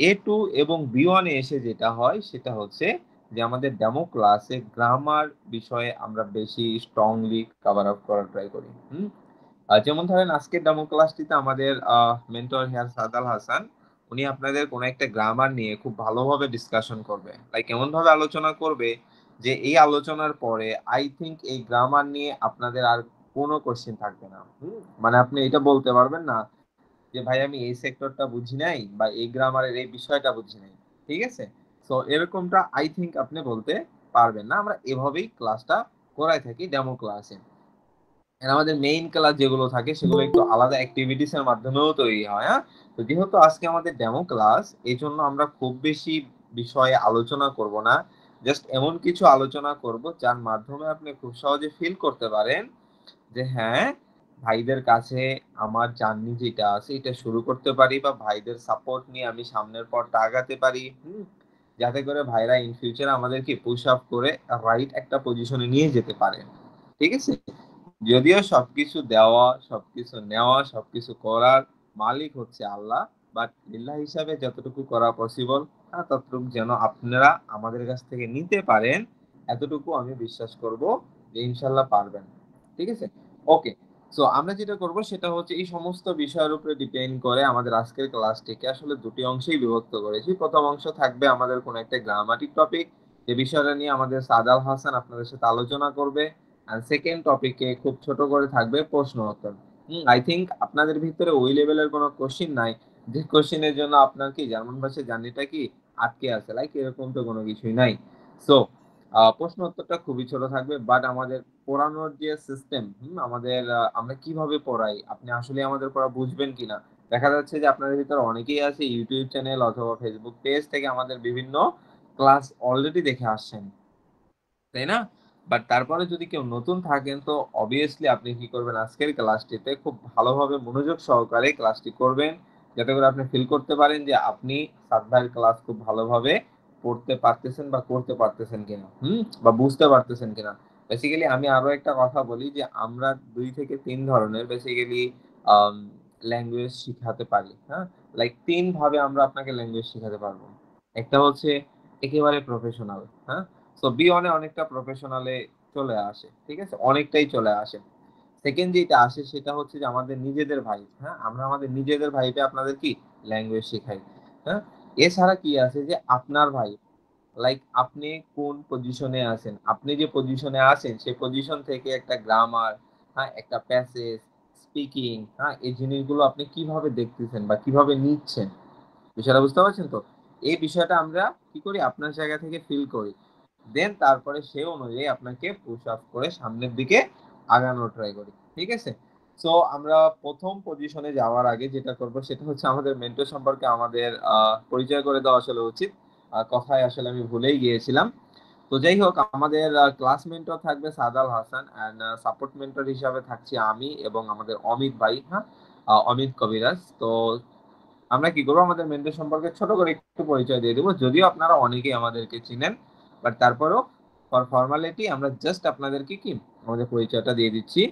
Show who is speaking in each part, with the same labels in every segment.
Speaker 1: A2 এবং B1 এ এসে যেটা হয় সেটা হচ্ছে যে আমাদের ডেমো ক্লাসে গ্রামার বিষয়ে আমরা বেশি স্ট্রংলি কভার আপ করার ট্রাই করি। যেমন ধরেন আজকের ডেমো ক্লাসটিতে আমাদের মেন্টর হেয়ার সাদাল হাসান উনি আপনাদের কোনো একটা গ্রামার নিয়ে খুব ভালোভাবে ডিসকাশন করবে। লাইক এমন ভাবে আলোচনা করবে যে এই আলোচনার পরে আই থিংক এই গ্রামার নিয়ে আপনাদের আর কোনো কোশ্চেন থাকবে না। মানে আপনি এটা বলতে পারবেন না যে ভাই আমি এই সেক্টরটা বুঝি নাই বা এই গ্রামারের এই বিষয়টা বুঝি নাই। ঠিক আছে? সো এরকমটা আই থিংক আপনি বলতে পারবেন না। আমরা এভাবেই ক্লাসটা করাই থাকি ডেমো ক্লাসে। আর আমাদের মেইন ক্লাস যেগুলো থাকে সেগুলো একটু আলাদা অ্যাক্টিভিটিস এর মাধ্যমেও তৈরি হয়। হ্যাঁ, তো যেহেতু আজকে আমাদের ডেমো ক্লাস এই জন্য আমরা খুব বেশি বিষয়ে আলোচনা করব না। জাস্ট এমন কিছু আলোচনা করব যার মাধ্যমে আপনি খুব সহজে ফিল করতে পারেন যে হ্যাঁ, ভাইদের কাছে আমার জার্নি যেটা আছে এটা শুরু করতে পারি বা ভাইদের সাপোর্ট নিয়ে আমি সামনের পথটা আগাতে পারি। যাতে করে ভাইরা ইন ফিউচারে আমাদেরকে পুশ আপ করে রাইট একটা পজিশনে নিয়ে যেতে পারে। ঠিক আছে? যদিও সবকিছু দেওয়া, সবকিছু নেওয়া, সবকিছু করার মালিক হচ্ছে আল্লাহ। বাট লিল্লাহ হিসাবে যতটুকু করা পসিবল ততটুকু যেন আপনারা আমাদের কাছ থেকে নিতে পারেন, এতটুকু আমি বিশ্বাস করব যে ইনশাল্লাহ পারবেন। ঠিক আছে? ওকে। সো আমরা যেটা করব সেটা হচ্ছে এই সমস্ত বিষয়ের উপরে ডিপেন্ড করে আমাদের আজকের ক্লাসটিকে আসলে দুটি অংশেই বিভক্ত করেছি। প্রথম অংশ থাকবে আমাদের কোনো একটা গ্রামাটিক টপিক, যে বিষয়টা নিয়ে আমাদের সাদাল হাসান আপনাদের সাথে আলোচনা করবে। আর সেকেন্ড টপিকে খুব ছোট করে থাকবে প্রশ্ন উত্তর। আই থিংক আপনাদের ভিতরে ওই লেভেলের কোনো কোশ্চিন নাই যে কোশ্চিনের জন্য আপনার কি জার্মান ভাষায় জার্নিটা কি আটকে আছে, লাইক এরকম তো কোনো কিছুই নাই। সো প্রশ্ন উত্তরটা খুবই ছোট থাকবে, বাট আমাদের পড়ানোর যে সিস্টেম, আমাদের আমরা কিভাবে পড়াই আপনি আসলে আমাদের পড়া বুঝবেন কিনা। দেখা যাচ্ছে যে আপনাদের ভিতরে অনেকেই আছে ইউটিউব চ্যানেল অথবা ফেসবুক পেজ থেকে আমাদের বিভিন্ন ক্লাস অলরেডি দেখে আসছেন, তাই না? বাট তারপরে যদি কেউ নতুন থাকেন তো অবভিয়াসলি আপনি কি করবেন, আজকের ক্লাসটিতে খুব ভালোভাবে মনোযোগ সহকারে ক্লাসটি করবেন, যাতে করে আপনি ফিল করতে পারেন যে আপনি সাদ ভাইয়ের ক্লাস খুব ভালোভাবে পড়তে পারতেছেন বা করতে পারতেছেন কিনা, বা বুঝতে পারতেছেন কিনা। বেসিক্যালি আমি আরো একটা কথা বলি যে আমরা 2 থেকে 3 ধরনের বেসিক্যালি ল্যাঙ্গুয়েজ শিখাতে পারি। হ্যাঁ, লাইক 3 ভাবে আমরা আপনাকে ল্যাঙ্গুয়েজ শিখাতে পারবো। একটা হচ্ছে একেবারে প্রফেশনাল। হ্যাঁ, সো B1 এ অনেকটা প্রফেশনালে চলে আসে। ঠিক আছে? অনেকটাই চলে আসে। সেকেন্ড যেটা আসে সেটা হচ্ছে যে আমাদের নিজেদের ভাই। হ্যাঁ, আমরা আমাদের নিজেদের ভাইবে আপনাদের কি ল্যাঙ্গুয়েজ শেখাই। হ্যাঁ, এছাড়া কি আছে যে আপনার ভাই, লাইক আপনি কোন পজিশনে আছেন, আপনি যে পজিশনে আছেন সেই পজিশন থেকে একটা গ্রামার, হ্যাঁ একটা প্যাসেজ, স্পিকিং, হ্যাঁ এই জিনিসগুলো আপনি কিভাবে দেখতেছেন বা কিভাবে নিচ্ছেন, বিষয়টা বুঝতে পারছেন তো? এই বিষয়টা আমরা কি করি আপনার জায়গা থেকে ফিল করি। দেন তারপরে সে অনুযায়ী আপনাকে পুশ আপ করে সামনের দিকে আগানোর ট্রাই করি। ঠিক আছে? সো আমরা প্রথম পজিশনে যাওয়ার আগে যেটা করব সেটা হচ্ছে আমাদের মেন্টর সম্পর্কে আমাদের পরিচয় করে দেওয়া আসলে উচিত। কথায় আসলে আমি ভুলেই গিয়েছিলাম। তো যাই হোক, আমাদের ক্লাস মেন্টর থাকবে সাদাল হাসান এন্ড সাপোর্ট মেন্টর হিসাবে থাকছি আমি এবং আমাদের অমিত ভাই। হ্যাঁ, অমিত কবিরাজ। তো আমরা কি করবো, আমাদের মেন্টর সম্পর্কে ছোট করে একটু পরিচয় দিয়ে দেবো, যদিও আপনারা অনেকেই আমাদেরকে চিনেন, বাট তারপরেও ফর ফর্মালিটি আমরা জাস্ট আপনাদেরকে কি আমাদের পরিচয়টা দিয়ে দিচ্ছি।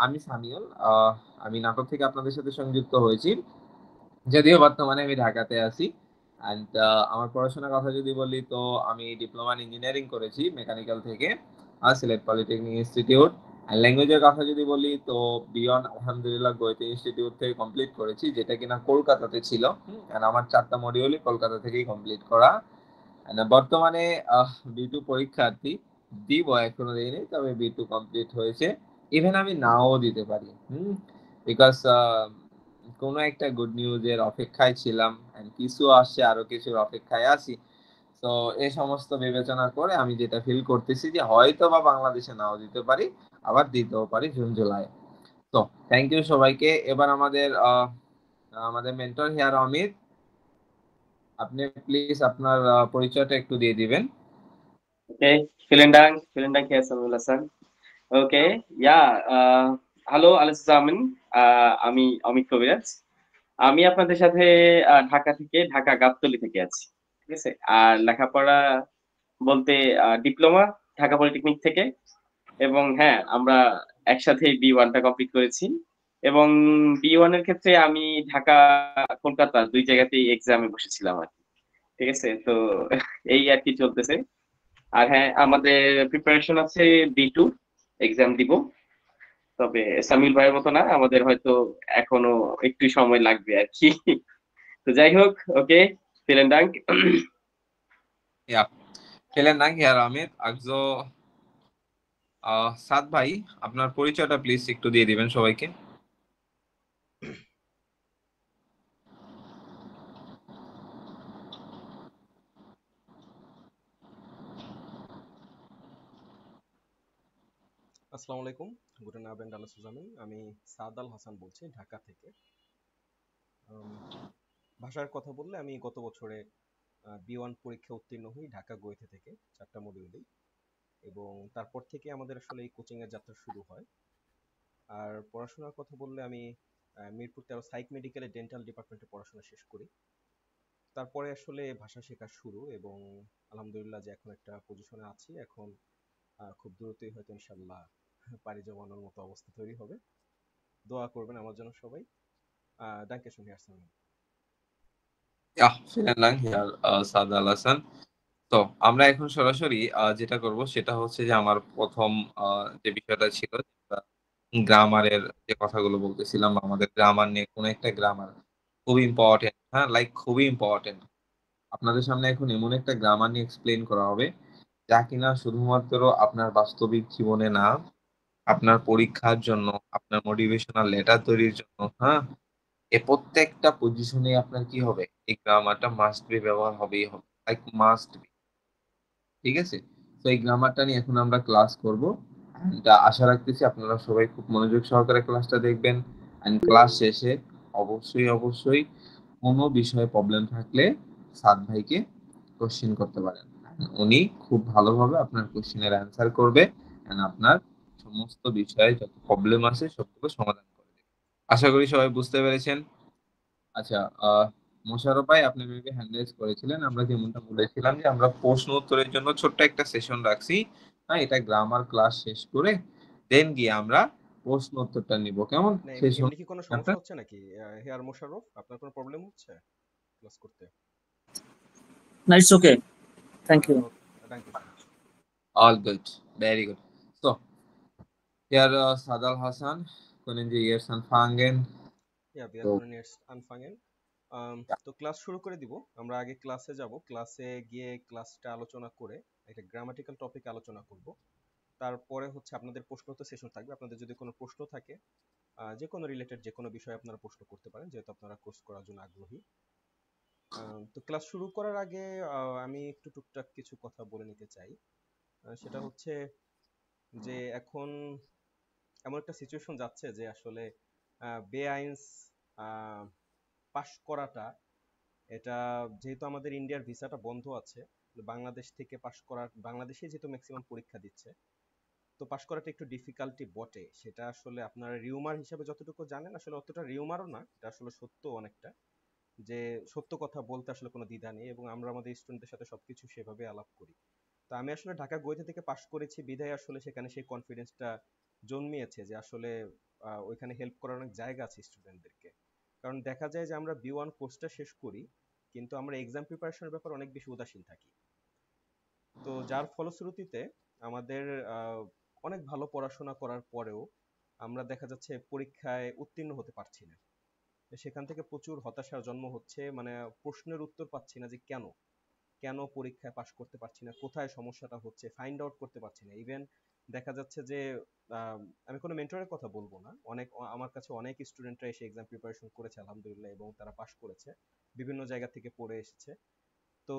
Speaker 1: আমি সামিউল, আমি নাটক থেকে আপনাদের সাথে সংযুক্ত হয়েছি, যদিও বর্তমানে আমি ঢাকাতে আছি। অ্যান্ড আমার পড়াশোনার কথা যদি বলি তো আমি ডিপ্লোমা ইন ইঞ্জিনিয়ারিং করেছি মেকানিক্যাল থেকে, সিলেট পলিটেকনিক ইনস্টিটিউট। অ্যান্ড ল্যাঙ্গুয়েজের কথা যদি বলি তো বিয়ন্ড আলহামদুলিল্লাহ গোয়েতে ইনস্টিটিউট থেকে কমপ্লিট করেছি, যেটা কিনা কলকাতাতে ছিল। অ্যান্ড আমার 4টা মডিউলই কলকাতা থেকেই কমপ্লিট করা। বর্তমানে B2 পরীক্ষার্থী, দিব এখনো দেয়নি, তবে B2 কমপ্লিট হয়েছে। ইভেন আমি নাও দিতে পারি, বিকজ কোনো একটা গুড নিউজের অপেক্ষায় ছিলাম, and কিছু আসছে, আরো কিছুর অপেক্ষায় আছি। তো এই সমস্ত বিবেচনা করে আমি যেটা ফিল করতেছি যে হয়তো বা বাংলাদেশে নাও দিতে পারি, আবার দিতেও পারি জুন জুলাই। তো থ্যাংক ইউ সবাইকে। এবার আমাদের মেন্টর হেয়ার অমিত, আপনি প্লিজ আপনার পরিচয়টা একটু দিয়ে দিবেন।
Speaker 2: Okay, vielen Dank, Herr Samuel Hassan. Okay, ja, hallo alle zusammen. আমি অমিত কবিরাজ। আমি আপনাদের সাথে ঢাকা থেকে, ঢাকা গাবতলী থেকে আছি। ঠিক আছে? আর লেখাপড়া বলতে ডিপ্লোমা ঢাকা পলিটেকনিক থেকে। এবং হ্যাঁ, আমরা একসাথেই B1টা কমপ্লিট করেছি। এবং B1 এর ক্ষেত্রে আমি ঢাকা, কলকাতা 2 জায়গাতেই এক্সামে বসেছিলাম আর কি। ঠিক আছে? তো এই আর কি চলতেছে। আর হ্যাঁ, আমাদের প্রিপারেশন আছে B2 এক্সাম দিব। তবে সামিল ভাইয়ের মতো না, আমাদের হয়তো এখনো একটু সময় লাগবে আর কি। তো যাই হোক, ওকে, vielen Dank.
Speaker 1: Ja, vielen Dank, Herr Ahmed. Also, সাদ ভাই, আপনার পরিচয়টা প্লিজ একটু দিয়ে দিবেন সবাইকে।
Speaker 3: আসসালামু আলাইকুম। গুটেন আবেন্ড আলো সুজামিন। আমি সাদ আল হাসান বলছি ঢাকা থেকে। আম, ভাষার কথা বললে আমি গত বছরে B1 পরীক্ষা উত্তীর্ণ হই ঢাকা গোয়েথে থেকে 4টা মডিউলেই, এবং তারপর থেকে আমাদের আসলে এই কোচিং এর যাত্রা শুরু হয়। আর পড়াশোনার কথা বললে আমি মিরপুর 13 সাইক মেডিকেলে ডেন্টাল ডিপার্টমেন্টে পড়াশোনা শেষ করি। তারপরে আসলে ভাষা শেখা শুরু, এবং আলহামদুলিল্লাহ যে এখন একটা পজিশনে আছি। এখন খুব দ্রুতই হয়তো ইনশাল্লাহ পাড়ি জমানোর মতো অবস্থা তৈরি হবে। দোয়া করবেন আমার জন্য সবাই। Danke schön, Herr Salman.
Speaker 1: Ja, vielen Dank, Herr সাদ আল হাসান। তো আমরা এখন সরাসরি যেটা করব সেটা হচ্ছে যে আমার ১ম যে বিষয়টা ছিল গ্রামারের যে কথাগুলো বলতেছিলাম, আমাদের গ্রামার নিয়ে কোন একটা গ্রামার খুব ইম্পোর্টেন্ট, হ্যাঁ? লাইক খুবই ইম্পোর্টেন্ট। আপনাদের সামনে এখন এমন একটা গ্রামার নিয়ে এক্সপ্লেইন করা হবে, যা কিনা শুধুমাত্র আপনার বাস্তবিক জীবনে না, আপনার পরীক্ষার জন্য, আপনার মোটিভেশনাল লেটার তৈরির জন্য, হ্যাঁ? প্রত্যেকটা পজিশনে আপনার কি হবে? এই গ্রামারটা মাস্ট বি ব্যবহার হবেই হবে। Like must be. ঠিক আছে? তো এই গ্রামারটা নিয়ে এখন আমরা ক্লাস করব। অ্যান্ড আশা রাখতেছি আপনারা সবাই খুব মনোযোগ সহকারে ক্লাসটা দেখবেন। অ্যান্ড ক্লাস শেষে অবশ্যই কোনো বিষয়ে প্রবলেম থাকলে সাদ ভাইকে কোশ্চেন করতে পারেন। উনি খুব ভালোভাবে আপনার কোশ্চেনের অ্যান্সার করবে অ্যান্ড আপনার সমস্ত বিষয়ে যত প্রবলেম আছে সবগুলো সমাধান করে দেবে। আশা করি সবাই বুঝতে পেরেছেন। আচ্ছা, মোশাররফ ভাই, আপনি মেবি হ্যান্ড রেজ করেছিলেন। আমরা যেমনটা বলেছিলাম যে আমরা প্রশ্ন উত্তরের জন্য ছোট্ট একটা সেশন রাখছি। হ্যাঁ, এটা গ্রামার ক্লাস শেষ করে দেন গিয়ে আমরা প্রশ্ন উত্তরটা নিব। কেমন
Speaker 3: না, এমনি
Speaker 1: সেশন?
Speaker 3: এমনি কি কোনো সমস্যা হচ্ছে নাকি হেয়ার মোশাররফ? আপনার কোনো প্রবলেম হচ্ছে ক্লাস করতে?
Speaker 4: No, it's okay. Thank you.
Speaker 3: Danke schön.
Speaker 1: All good, very good. সো, হিয়ার Sadal Hasan, können Sie jetzt anfangen?
Speaker 3: Ja, wir
Speaker 1: তো
Speaker 3: können jetzt anfangen. তো ক্লাস শুরু করে দিব। আমরা আগে ক্লাসে যাব। ক্লাসে গিয়ে ক্লাসটা আলোচনা করে একটা গ্রামাটিক্যাল টপিক আলোচনা করব। তারপরে হচ্ছে আপনাদের প্রশ্ন উত্তর সেশন থাকবে। আপনাদের যদি কোনো প্রশ্ন থাকে, যে কোনো রিলেটেড যে কোনো বিষয়ে আপনারা প্রশ্ন করতে পারেন, যেহেতু আপনারা কোর্স করার জন্য আগ্রহী। তো ক্লাস শুরু করার আগে আমি একটু টুকটাক কিছু কথা বলে নিতে চাই। সেটা হচ্ছে যে এখন এমন একটা সিচুয়েশন যাচ্ছে যে আসলে বেআইনস পাশ করাটা, এটা যেহেতু আমাদের ইন্ডিয়ার ভিসাটা বন্ধ আছে, বাংলাদেশ থেকে পাশ করার, বাংলাদেশে যেহেতু ম্যাক্সিমাম পরীক্ষা দিচ্ছে, তো পাশ করাটা একটু ডিফিকাল্টি বটে। সেটা আসলে আপনারা রিউমার হিসাবে যতটুকু জানেন, আসলে অতটা রিউমারও না, এটা আসলে সত্য অনেকটা। যে সত্য কথা বলতে আসলে কোনো দ্বিধা নেই, এবং আমরা আমাদের স্টুডেন্টদের সাথে সবকিছু সেভাবে আলাপ করি। তো আমি আসলে ঢাকা গোয়েথা থেকে পাশ করেছি বিধায় আসলে সেখানে সেই কনফিডেন্সটা জন্মিয়েছে যে আসলে ওইখানে হেল্প করার অনেক জায়গা আছে স্টুডেন্টদেরকে। কারণ দেখা যায় যে আমরা B1 কোর্সটা শেষ করি, কিন্তু আমরা এক্সাম প্রিপারেশনের ব্যাপারে অনেক বেশি উদাসীন থাকি। তো যার ফলশ্রুতিতে আমাদের অনেক ভালো পড়াশোনা করার পরেও আমরা দেখা যাচ্ছে পরীক্ষায় উত্তীর্ণ হতে পারছি না। সেখান থেকে প্রচুর হতাশার জন্ম হচ্ছে, মানে প্রশ্নের উত্তর পাচ্ছি না যে কেন কেন পরীক্ষায় পাশ করতে পারছি না, কোথায় সমস্যাটা হচ্ছে ফাইন্ড আউট করতে পারছি না। ইভেন দেখা যাচ্ছে যে আহ, আমি কোনো মেন্টরের কথা বলবো না, আমার কাছে অনেক স্টুডেন্টরা এসে এক্সাম প্রিপারেশন করেছে আলহামদুলিল্লাহ, এবং তারা পাশ করেছে, বিভিন্ন জায়গা থেকে পড়ে এসেছে। তো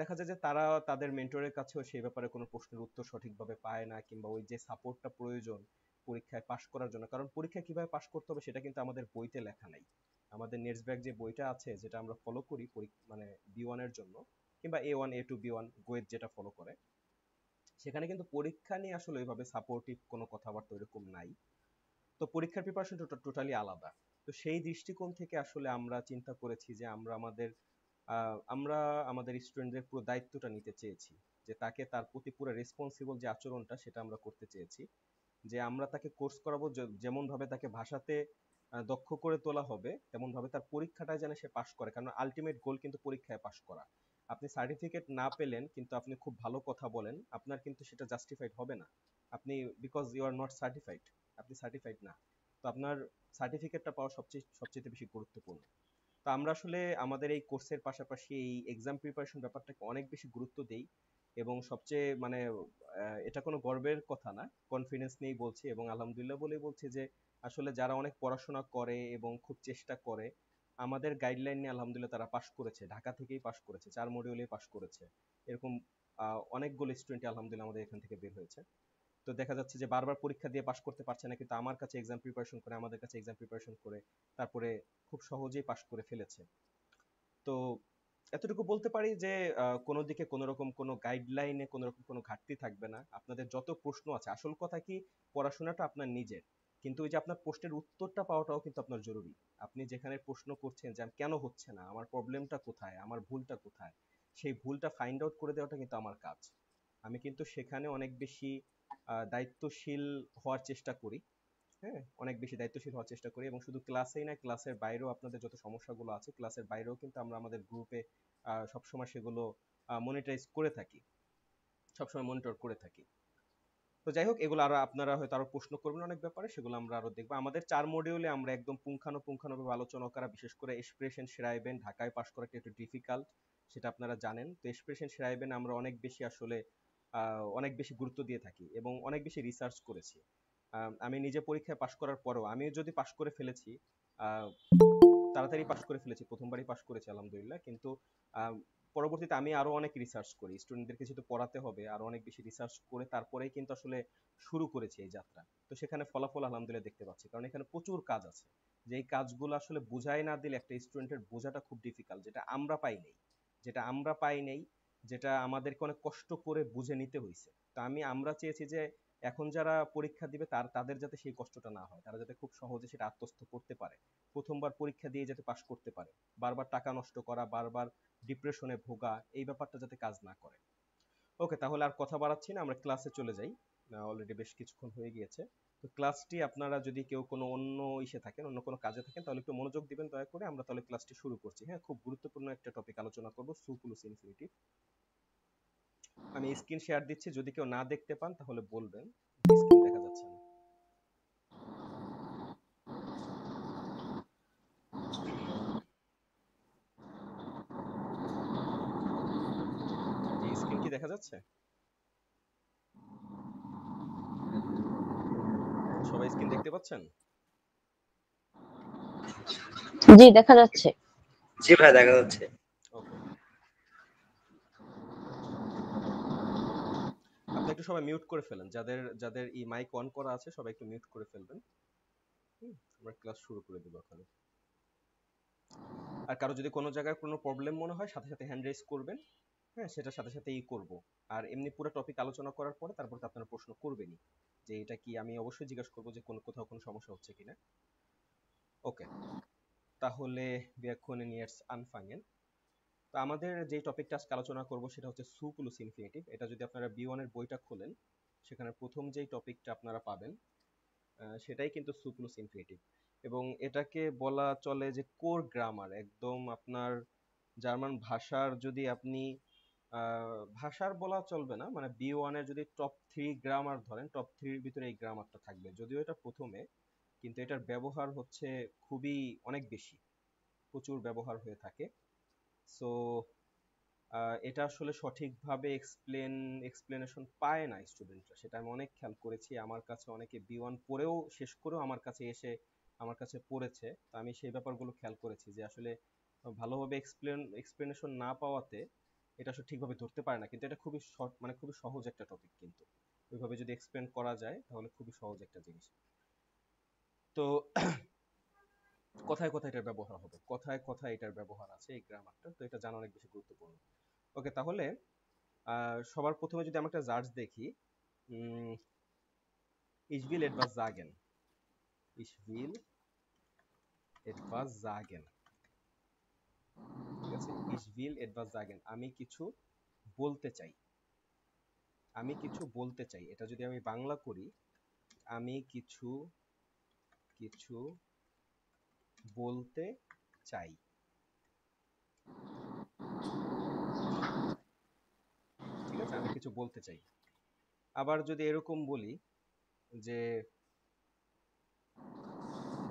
Speaker 3: দেখা যায় যে তারা তাদের মেন্টরের কাছেও সেই ব্যাপারে কোনো প্রশ্নের উত্তর সঠিকভাবে পায় না, কিংবা ওই যে সাপোর্টটা প্রয়োজন পরীক্ষায় পাশ করার জন্য। কারণ পরীক্ষা কিভাবে পাশ করতে হবে সেটা কিন্তু আমাদের বইতে লেখা নাই। আমাদের নেক্সট ব্যাক যে বইটা আছে, যেটা আমরা ফলো করি মানে B1 এর জন্য, কিংবা A1 A2 B1 গোয়েদ যেটা ফলো করে, সেখানে কিন্তু পরীক্ষা নিয়ে আসলে ওইভাবে সাপোর্টিভ কোনো কথাবার্তা ওইরকম নাই। তো পরীক্ষার প্রিপারেশন টোটালি আলাদা। তো সেই দৃষ্টিকোণ থেকে আসলে আমরা চিন্তা করেছি যে আমরা আমাদের স্টুডেন্টদের পুরো দায়িত্বটা নিতে চেয়েছি, যে তাকে তার প্রতি পুরো রেসপন্সিবল যে আচরণটা সেটা আমরা করতে চেয়েছি। যে আমরা তাকে কোর্স করাবো, যেমন ভাবে তাকে ভাষাতে দক্ষ করে তোলা হবে, তেমন ভাবে তার পরীক্ষাটায় যেন সে পাশ করে, কারণ আলটিমেট গোল কিন্তু পরীক্ষায় পাশ করা। আপনি সার্টিফিকেট না পেলেন কিন্তু আপনি খুব ভালো কথা বলেন, আপনার কিন্তু সেটা জাস্টিফাইড হবে না। আপনি because you are not certified, আপনি সার্টিফাইড না, তো আপনার সার্টিফিকেটটা পাওয়া সবচেয়ে বেশি গুরুত্বপূর্ণ। তো আমরা আসলে আমাদের এই কোর্সের পাশাপাশি এই এক্সাম প্রিপারেশন ব্যাপারটাকে অনেক বেশি গুরুত্ব দেই, এবং সবচেয়ে মানে এটা কোনো গর্বের কথা না, কনফিডেন্স নিয়েই বলছি এবং আলহামদুলিল্লাহ বলেই বলছি যে আসলে যারা অনেক পড়াশোনা করে এবং খুব চেষ্টা করে আমাদের গাইডলাইন নিয়ে আলহামদুলিল্লাহ তারা পাশ করেছে, ঢাকা থেকেই পাশ করেছে, 4 মডিউলে পাশ করেছে, এরকম অনেকগুলো স্টুডেন্ট আলহামদুলিল্লাহ আমাদের এখান থেকে বের হয়েছে। তো দেখা যাচ্ছে যে বারবার পরীক্ষা দিয়ে পাশ করতে পারছে না, কিন্তু আমার কাছে এক্সাম প্রিপারেশন করে, আমাদের কাছে এক্সাম প্রিপারেশন করে তারপরে খুব সহজেই পাশ করে ফেলেছে। তো এতটুকু বলতে পারি যে কোনো দিকে কোনো রকম কোনো গাইডলাইনে কোনো রকম কোনো ঘাটতি থাকবে না। আপনাদের যত প্রশ্ন আছে, আসল কথা কি পড়াশোনাটা আপনার নিজের, কিন্তু ওই যে আপনার প্রশ্নের উত্তরটা পাওয়াটাও কিন্তু আপনার জরুরি। আপনি যেখানে প্রশ্ন করছেন যে কেন হচ্ছে না, আমার প্রবলেমটা কোথায়, আমার ভুলটা কোথায়, সেই ভুলটা ফাইন্ড আউট করে দেওয়াটা কিন্তু আমার কাজ। আমি কিন্তু সেখানে অনেক বেশি দায়িত্বশীল হওয়ার চেষ্টা করি। হ্যাঁ, অনেক বেশি দায়িত্বশীল হওয়ার চেষ্টা করি, এবং শুধু ক্লাসেই না, ক্লাসের বাইরেও আপনাদের যত সমস্যাগুলো আছে ক্লাসের বাইরেও কিন্তু আমরা আমাদের গ্রুপে সবসময় সেগুলো মনিটরাইজ করে থাকি, সবসময় মনিটর করে থাকি। তো যাই হোক, এগুলো আরো আপনারা হয়তো আরো প্রশ্ন করবেন অনেক ব্যাপারে, সেগুলো আমরা আরো দেখবো। আমাদের 4 মডিউলে আমরা একদম পুঙ্খানুপুঙ্খানুভাবে আলোচনা করা, বিশেষ করে এক্সপ্রেশন schreiben ঢাকায় পাশ করাটা একটু ডিফিকাল্ট, সেটা আপনারা জানেন। তো এক্সপ্রেশন schreiben আমরা অনেক বেশি আসলে অনেক বেশি গুরুত্ব দিয়ে থাকি এবং অনেক বেশি রিসার্চ করেছি। আমি নিজে পরীক্ষায় পাশ করার পরেও আমি যদি পাশ করে ফেলেছি, আহ, তাড়াতাড়ি পাশ করে ফেলেছি, প্রথমবারই পাশ করেছি আলহামদুলিল্লাহ, কিন্তু পরবর্তীতে আমি আরো অনেক রিসার্চ করি, স্টুডেন্টদেরকে যেহেতু পড়াতে হবে আরো অনেক বেশি রিসার্চ করে তারপরেই কিন্তু আসলে শুরু করেছি এই যাত্রা। তো সেখানে ফলাফল আলহামদুলিল্লাহ দেখতে পাচ্ছি, কারণ এখানে প্রচুর কাজ আছে, যে এই কাজগুলো আসলে বুঝাই না দিলে একটা স্টুডেন্টের বোঝাটা খুব ডিফিকাল্ট, যেটা আমরা পাই নেই, যেটা আমাদেরকে অনেক কষ্ট করে বুঝে নিতে হয়েছে। তো আমরা চেয়েছি যে এখন যারা পরীক্ষা দিবে তাদের যাতে সেই কষ্টটা না হয়, তারা যাতে খুব সহজে সেটা আত্মস্থ করতে পারে, প্রথমবার পরীক্ষা দিয়ে যাতে পাশ করতে পারে, বারবার টাকা নষ্ট করা, বারবার ডিপ্রেশনে ভোগা, এই ব্যাপারটা যাতে কাজ না করে। ওকে, তাহলে আর কথা বাড়াচ্ছি না, আমরা ক্লাসে চলে যাই, অলরেডি বেশ কিছুক্ষণ হয়ে গিয়েছে। তো ক্লাসটি আপনারা যদি কেউ কোনো অন্য ইসে থাকেন, অন্য কোনো কাজে থাকেন, তাহলে একটু মনোযোগ দিবেন দয়া করে। আমরা তাহলে ক্লাসটি শুরু করছি। হ্যাঁ, খুব গুরুত্বপূর্ণ একটা টপিক আলোচনা করব, সুকুলুস ইনফিনিটিভ। আমি স্ক্রিন শেয়ার দিচ্ছি, যদি কেউ না দেখতে পান তাহলে বলবেন, স্ক্রিন দেখা যাচ্ছে না। জি, স্ক্রিন কি দেখা যাচ্ছে? সবাই স্ক্রিন দেখতে পাচ্ছেন?
Speaker 5: জি দেখা যাচ্ছে।
Speaker 6: জি ভাই, দেখা যাচ্ছে।
Speaker 3: ওকে, আপনি একটু সবাই মিউট করে ফেলেন, যাদের যাদের এই মাইক অন করা আছে সবাই একটু মিউট করে ফেলবেন। আমরা ক্লাস শুরু করে দেব এখন। আর কারো যদি কোনো জায়গায় কোনো প্রবলেম মনে হয় সাথে সাথে হ্যান্ড রেজ করবেন। হ্যাঁ, সেটা সাথে সাথেই করব। আর এমনি পুরো টপিক আলোচনা করার পরে তারপর তো আপনারা প্রশ্ন করবেনই, যে এটা কি, আমি অবশ্যই জিজ্ঞাসা করবো যে কোথাও কোনো সমস্যা হচ্ছে কিনা। ওকে, তাহলে wir können jetzt anfangen। তো আমাদের যে টপিকটা আজকে আলোচনা করব সেটা হচ্ছে সুকুলুস ইনফিনিটিভ। এটা যদি আপনারা B1 এর বইটা খোলেন, সেখানে প্রথম যেই টপিকটা আপনারা পাবেন সেটাই কিন্তু সুকুলুস ইনফিনিটিভ, এবং এটাকে বলা চলে যে কোর গ্রামার, একদম আপনার জার্মান ভাষার, যদি আপনি ভাষার বলা চলবে না, মানে B1 এর যদি টপ 3 গ্রামার ধরেন, টপ 3 এর ভিতরে এই গ্রামারটা থাকবে, যদিও এটা প্রথমে, কিন্তু এটার ব্যবহার হচ্ছে খুবই অনেক বেশি, প্রচুর ব্যবহার হয়ে থাকে। সো এটা আসলে সঠিকভাবে এক্সপ্লেনেশন পায় না স্টুডেন্টরা, সেটা আমি অনেক খেয়াল করেছি। আমার কাছে অনেকে B1 পড়েও, শেষ করেও আমার কাছে এসে আমার কাছে পড়েছে। তো আমি সেই ব্যাপারগুলো খেয়াল করেছি যে আসলে ভালোভাবে এক্সপ্লেনেশন না পাওয়াতে এটা আসলে ঠিকভাবে ধরতে পারে না, কিন্তু এটা খুবই শর্ট, মানে খুবই সহজ একটা টপিক, কিন্তু ওইভাবে যদি এক্সপ্লেন করা যায় তাহলে খুবই সহজ একটা জিনিস। তো কথায় কথায় এটার ব্যবহার হবে, কথায় কথায় এটার ব্যবহার আছে এই গ্রামারটা, তো এটা জানা অনেক বেশি গুরুত্বপূর্ণ। ওকে, তাহলে সবার প্রথমে যদি আমরা একটা জাজ দেখি, ich will etwas sagen, ich will etwas sagen, ঠিক আছে, ich will etwas sagen, আমি কিছু বলতে চাই, আমি কিছু বলতে চাই। এটা যদি আমি বাংলা করি, আমি কিছু কিছু বলতে চাই। কিছু বলতে চাই। আবার যদি এরকম বলি যে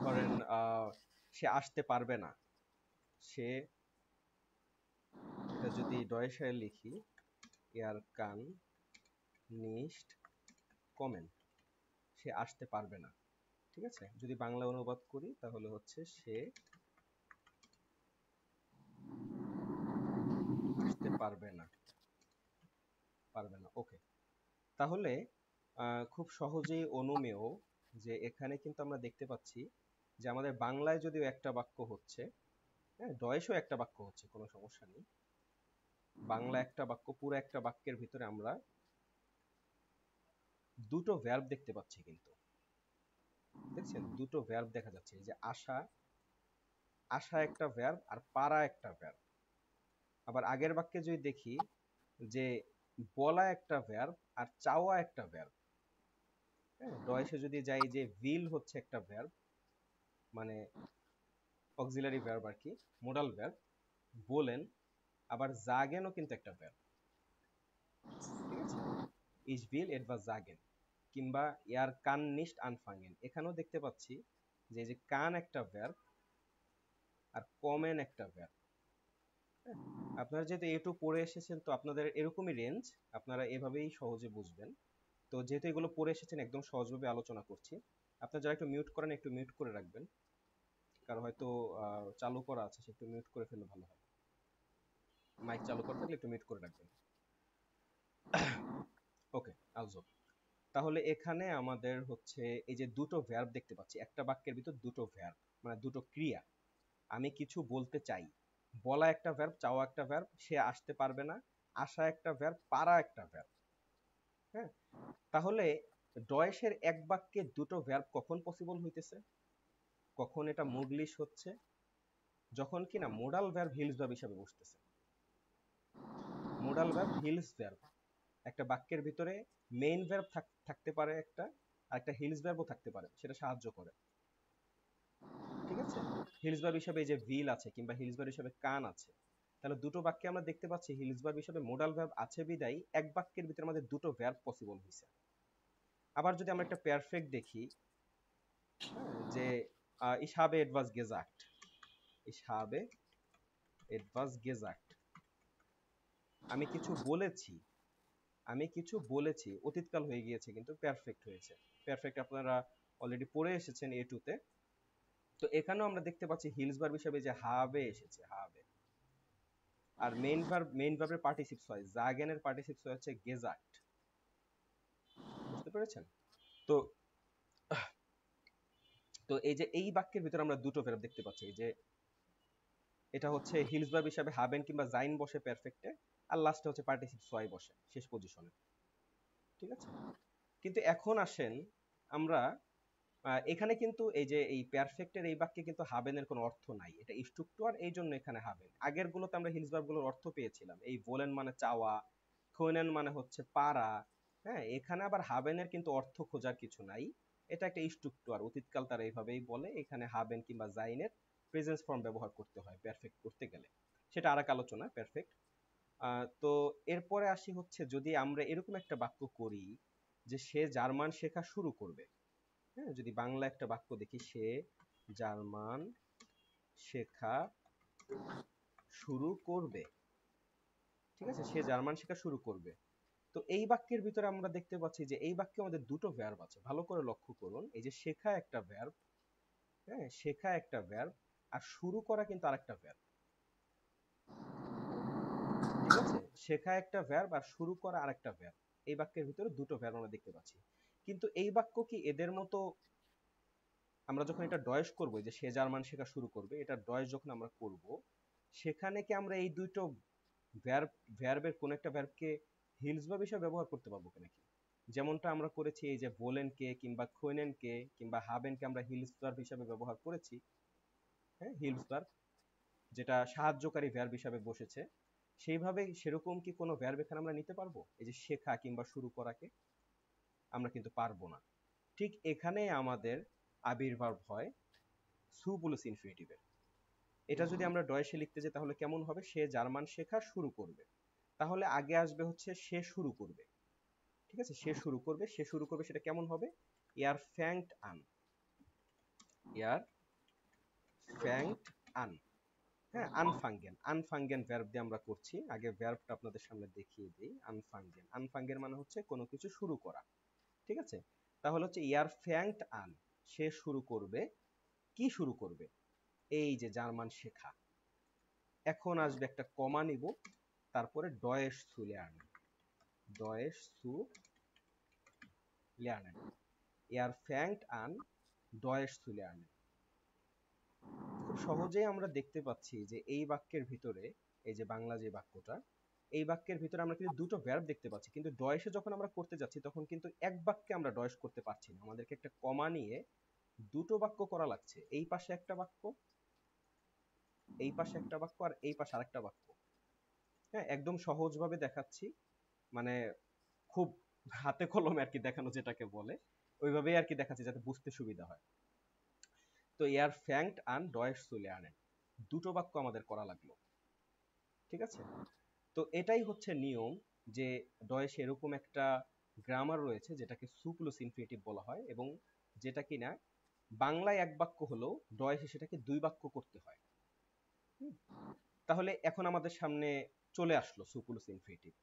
Speaker 3: ধরেন সে আসতে পারবে না, সে, এটা যদি ডয়েশে লিখি এয়ার কান নিস্ট কমেন, সে আসতে পারবে না। ঠিক আছে, যদি বাংলা অনুবাদ করি তাহলে হচ্ছে সে আসতে পারবে না, পারবে না। ওকে, তাহলে খুব সহজেই অনুমেয় যে এখানে কিন্তু আমরা দেখতে পাচ্ছি যে আমাদের বাংলায় যদিও একটা বাক্য হচ্ছে, হ্যাঁ ডয়েশেও একটা বাক্য হচ্ছে, কোনো সমস্যা নেই। বাংলা একটা বাক্য, পুরো একটা বাক্যের ভিতরে আমরা দুটো ভার্ব দেখতে পাচ্ছি, কিন্তু দেখছেন দুটো ভার্ব দেখা যাচ্ছে, যে আশা, আশা একটা ভার্ব আর পারা একটা ভার্ব। আবার আগের বাক্যে যদি দেখি যে বলা একটা ভার্ব আর চাওয়া একটা ভার্ব। হ্যাঁ, ডয়েশে যদি যাই যে উইল হচ্ছে একটা ভার্ব, মানে অক্সিলারি ভার্ব আর কি, মোডাল ভার্ব বলেন, আবার জাগেনও কিন্তু একটা ভার্ব। ঠিক আছে, ইজ উইল এটভাস জাগেন, কিংবা ইয়ার কান নিস্ট আনফাঙ্গেন, এখানেও দেখতে পাচ্ছি যে এই যে কান একটা ভার্ব আর কমেন একটা ভার্ব। আপনারা যেহেতু এটু পড়ে এসেছেন তো আপনাদের এরকমই রেঞ্জ, আপনারা এভাবেই সহজে বুঝবেন। তো যেহেতু এগুলো পড়ে এসেছেন একদম সহজভাবে আলোচনা করছি। আপনারা যারা একটু মিউট করেন একটু মিউট করে রাখবেন, কারো হয়তো চালু করা আছে, সে একটু মিউট করে ফেললে ভালো হয়। মাইক চালু করা থাকলে একটু মিউট করে রাখবেন। ওকে আলজো, তাহলে এখানে আমাদের হচ্ছে এই যে দুটো ভার্ব দেখতে পাচ্ছি, একটা বাক্যের ভিতর দুটো ভার্ব, মানে দুটো ক্রিয়া। আমি কিছু বলতে চাই, বলা একটা ভার্ব, চাওয়া একটা ভার্ব, সে আসতে পারবে না, আশা একটা ভার্ব, পারা একটা ভার্ব। হ্যাঁ, তাহলে ডয়েশের এক বাক্যে দুটো ভার্ব কখন পসিবল হইতেছে, কখন এটা মুগলিশ হচ্ছে, যখন কিনা মোডাল ভার্ব হিলস ভার্ব হিসাবে বসতেছে। মোডাল ভার্ব হিলস ভার্ব, একটা বাক্যের ভিতরে মেইন ভার্ব থাকতে পারে একটা, আর একটা হিলস ভার্বও থাকতে পারে, সেটা সাহায্য করে। ঠিক আছে, হিলস ভার্ব হিসাবে এই যে উইল আছে, কিংবা হিলস ভার্ব হিসাবে কান আছে, তাহলে দুটো বাক্যে আমরা দেখতে পাচ্ছি হিলস ভার্ব হিসাবে মোডাল ভার্ব আছে বিদায় এক বাক্যের ভিতরে আমাদের দুটো ভার্ব পসিবল হয়েছে। আবার যদি আমরা একটা পারফেক্ট দেখি, যে ich habe etwas gesagt, ich habe etwas gesagt, আমি কিছু বলেছি, আমি কিছু বলেছি, অতীতকাল হয়ে গিয়েছে কিন্তু পারফেক্ট হয়েছে। পারফেক্ট আপনারা অলরেডি পড়ে এসেছেন এ টু তে। তো এখানেও আমরা দেখতে পাচ্ছি হিলস ভার্ব হিসেবে যে হাবে এসেছে, হাবে। আর মেইন ভার্বের পার্টিসিপস হয়, জাগেনের পার্টিসিপস হচ্ছে গেজাক্ট। বুঝতে পেরেছেন? তো তো এই যে এই বাক্যের ভিতরে আমরা দুটো ভার্ব দেখতে পাচ্ছি, যে এটা হচ্ছে হিলস ভার্ব হিসাবে হাবেন কিংবা জাইন বসে পারফেক্টে, আর লাস্টে হচ্ছে পার্টিসিপস হয় বসে শেষ পজিশনে। ঠিক আছে, কিন্তু এখন আসেন আমরা এখানে কিন্তু এই যে এই পারফেক্টের এই বাক্যে কিন্তু হাবেনের কোনো অর্থ নাই, এটা স্ট্রাকচার, এই জন্য এখানে হাবেন। আগের গুলোতে আমরা হিলস ভার্বগুলোর অর্থ পেয়েছিলাম, এই ভোলেন মানে চাওয়া, খোনেন মানে হচ্ছে পারা। হ্যাঁ, এখানে আবার হাবেনের কিন্তু অর্থ খোঁজার কিছু নাই, এটা একটা স্ট্রাকচার, অতীতকাল তারা এইভাবেই বলে। এখানে হাবেন কিংবা জাইনের প্রেজেন্স ফর্ম ব্যবহার করতে হয় পারফেক্ট করতে গেলে, সেটা আরেক আলোচনা পারফেক্ট। তো এরপরে আসি হচ্ছে, যদি আমরা এরকম একটা বাক্য করি যে সে জার্মান শেখা শুরু করবে। হ্যাঁ, যদি বাংলা একটা বাক্য দেখি, সে জার্মান শেখা শুরু করবে। ঠিক আছে, সে জার্মান শেখা শুরু করবে। তো এই বাক্যের ভিতরে আমরা দেখতে পাচ্ছি যে এই বাক্যে আমাদের দুটো ভার্ব আছে, ভালো করে লক্ষ্য করুন। এই যে শেখা একটা ভার্ব, হ্যাঁ শেখা একটা ভার্ব, আর শুরু করা কিন্তু আরেকটা ভার্ব। ঠিক আছে, শেখা একটা ভার্ব আর শুরু করা আরেকটা ভার্ব। এই বাক্যের ভিতরে দুটো ভার্ব আমরা দেখতে পাচ্ছি, কিন্তু এই বাক্য কি এদের মতো, আমরা যখন এটা ডয়েশ করব, যে সে জার্মান শেখা শুরু করবে, এটা ডয়েশ যখন আমরা করব, সেখানে কি আমরা এই দুটো ভার্বের কোন একটা ভার্বকে হিলস ভার্ব হিসেবে ব্যবহার করতে পারবো নাকি? যেমনটা আমরা করেছি এই যে ভোলেনকে কিংবা খোনেনকে কিংবা হাবেনকে আমরা হিলস ভার্ব হিসেবে ব্যবহার করেছি। হ্যাঁ, হিলস ভার্ব যেটা সাহায্যকারী ভার্ব হিসেবে বসেছে, সেইভাবে সেরকম কি কোনো ভার্ব এখানে আমরা নিতে পারবো? এই যে শেখা কিংবা শুরু করাকে আমরা কিন্তু পারবো না। ঠিক এখানে আমাদের আবির্ভাব হয় সুপুলুস ইনফিনিটিভের। এটা যদি আমরা ডয়েশে লিখতে যাই তাহলে কেমন হবে? সে জার্মান শেখা শুরু করবে। তাহলে আগে আসবে হচ্ছে সে শুরু করবে। ঠিক আছে, সে শুরু করবে, সে শুরু করবে, সেটা কেমন হবে? এয়ার ফ্যাংট আন, এয়ার ফ্যাংট আন। হ্যাঁ, আনফাঙ্গেন, আনফাঙ্গেন ভার্ব দিয়ে আমরা করছি। আগে ভার্বটা আপনাদের সামনে দেখিয়ে দিই। আনফাঙ্গেন, আনফাঙ্গেন মানে হচ্ছে কোনো কিছু শুরু করা। ঠিক আছে, তাহলে হচ্ছে ইয়ার ফ্যাংট আন, সে শুরু করবে। কি শুরু করবে? এই যে জার্মান শেখা। এখন আসবে একটা কমা নিব, তারপরে ডয়েশ সু lernen, ডয়েশ সু lernen, ইয়ার ফ্যাংট আন ডয়েশ সু lernen। খুব সহজেই আমরা দেখতে পাচ্ছি যে এই বাক্যের ভিতরে, এই যে বাংলা যে বাক্যটা, এই বাক্যের ভিতরে আমরা কিন্তু দুটো ভার্ব দেখতে পাচ্ছি, কিন্তু ডয়েশে যখন আমরা করতে যাচ্ছি তখন কিন্তু এক বাক্যে আমরা ডয়েশ করতে পারছি না, আমাদেরকে একটা কমা নিয়ে দুটো বাক্য করা লাগছে। এই পাশে একটা বাক্য, এই পাশে একটা বাক্য, আর এই পাশে আরেকটা বাক্য। হ্যাঁ, একদম সহজভাবে দেখাচ্ছি, মানে খুব হাতে কলমে আর কি দেখানো যেটাকে বলে, ওইভাবেই আর কি দেখাচ্ছি যাতে বুঝতে সুবিধা হয়। তো এয়ার ফ্যাংট আন ডয়েশ সু lernen, দুটো বাক্য আমাদের করা লাগলো। ঠিক আছে, তো এটাই হচ্ছে নিয়ম, যে ডয়েশে এরকম একটা গ্রামার রয়েছে যেটাকে সু প্লাস ইনফিনিটিভ বলা হয়, এবং যেটা কিনা বাংলায় এক বাক্য হলেও ডয়েশে সেটাকে দুই বাক্য করতে হয়। তাহলে এখন আমাদের সামনে চলে আসলো সু প্লাস ইনফিনিটিভ।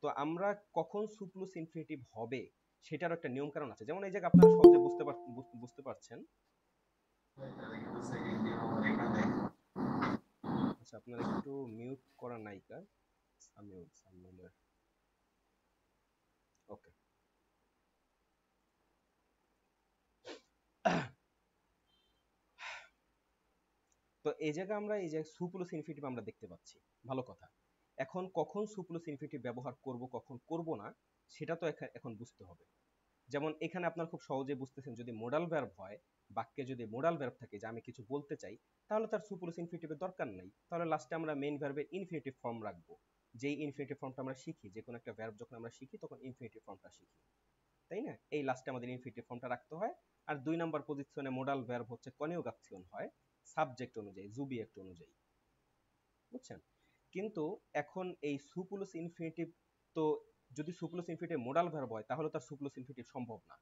Speaker 3: তো আমরা কখন সু প্লাস ইনফিনিটিভ হবে সেটারও একটা নিয়ম কারণ আছে। যেমন এই জায়গায় আপনারা সহজে বুঝতে পারছেন। আচ্ছা, আপনারা একটু মিউট করা নাইকা, সামিউলার। ওকে, তো এই জায়গায় আমরা এই যে সু প্লাস ইনফিনিটিভ আমরা দেখতে পাচ্ছি, ভালো কথা। এখন কখন সু প্লাস ইনফিনিটিভ ব্যবহার করব, কখন করব না, সেটা তো এখন বুঝতে হবে। যেমন এখানে আপনারা খুব সহজে বুঝতেছেন, যদি মোডাল ভার্ব হয়, বাক্যে যদি মোডাল ভার্ব থাকে যে আমি কিছু বলতে চাই, তাহলে তার সু প্লাস ইনফিনিটিভের দরকার নাই। তাহলে লাস্টে আমরা মেইন ভার্বের ইনফিনিটিভ ফর্ম রাখবো। যেই ইনফিনিটিভ ফর্মটা আমরা শিখি, যে কোনো একটা ভার্ব যখন আমরা শিখি তখন ইনফিনিটিভ ফর্মটা শিখি, তাই না? এই লাস্টে আমাদের ইনফিনিটিভ ফর্মটা রাখতে হয়। আর 2 নাম্বার পজিশনে মোডাল ভার্ব হচ্ছে কনজুগেশন হয় সাবজেক্ট অনুযায়ী, জুবিয়েক্ট অনুযায়ী, বুঝছেন? কিন্তু এখন এই সু প্লাস ইনফিনিটিভ, তো যদি সু প্লাস ইনফিনিটিভ মোডাল ভার্ব হয় তাহলে তার সু প্লাস ইনফিনিটিভ সম্ভব না।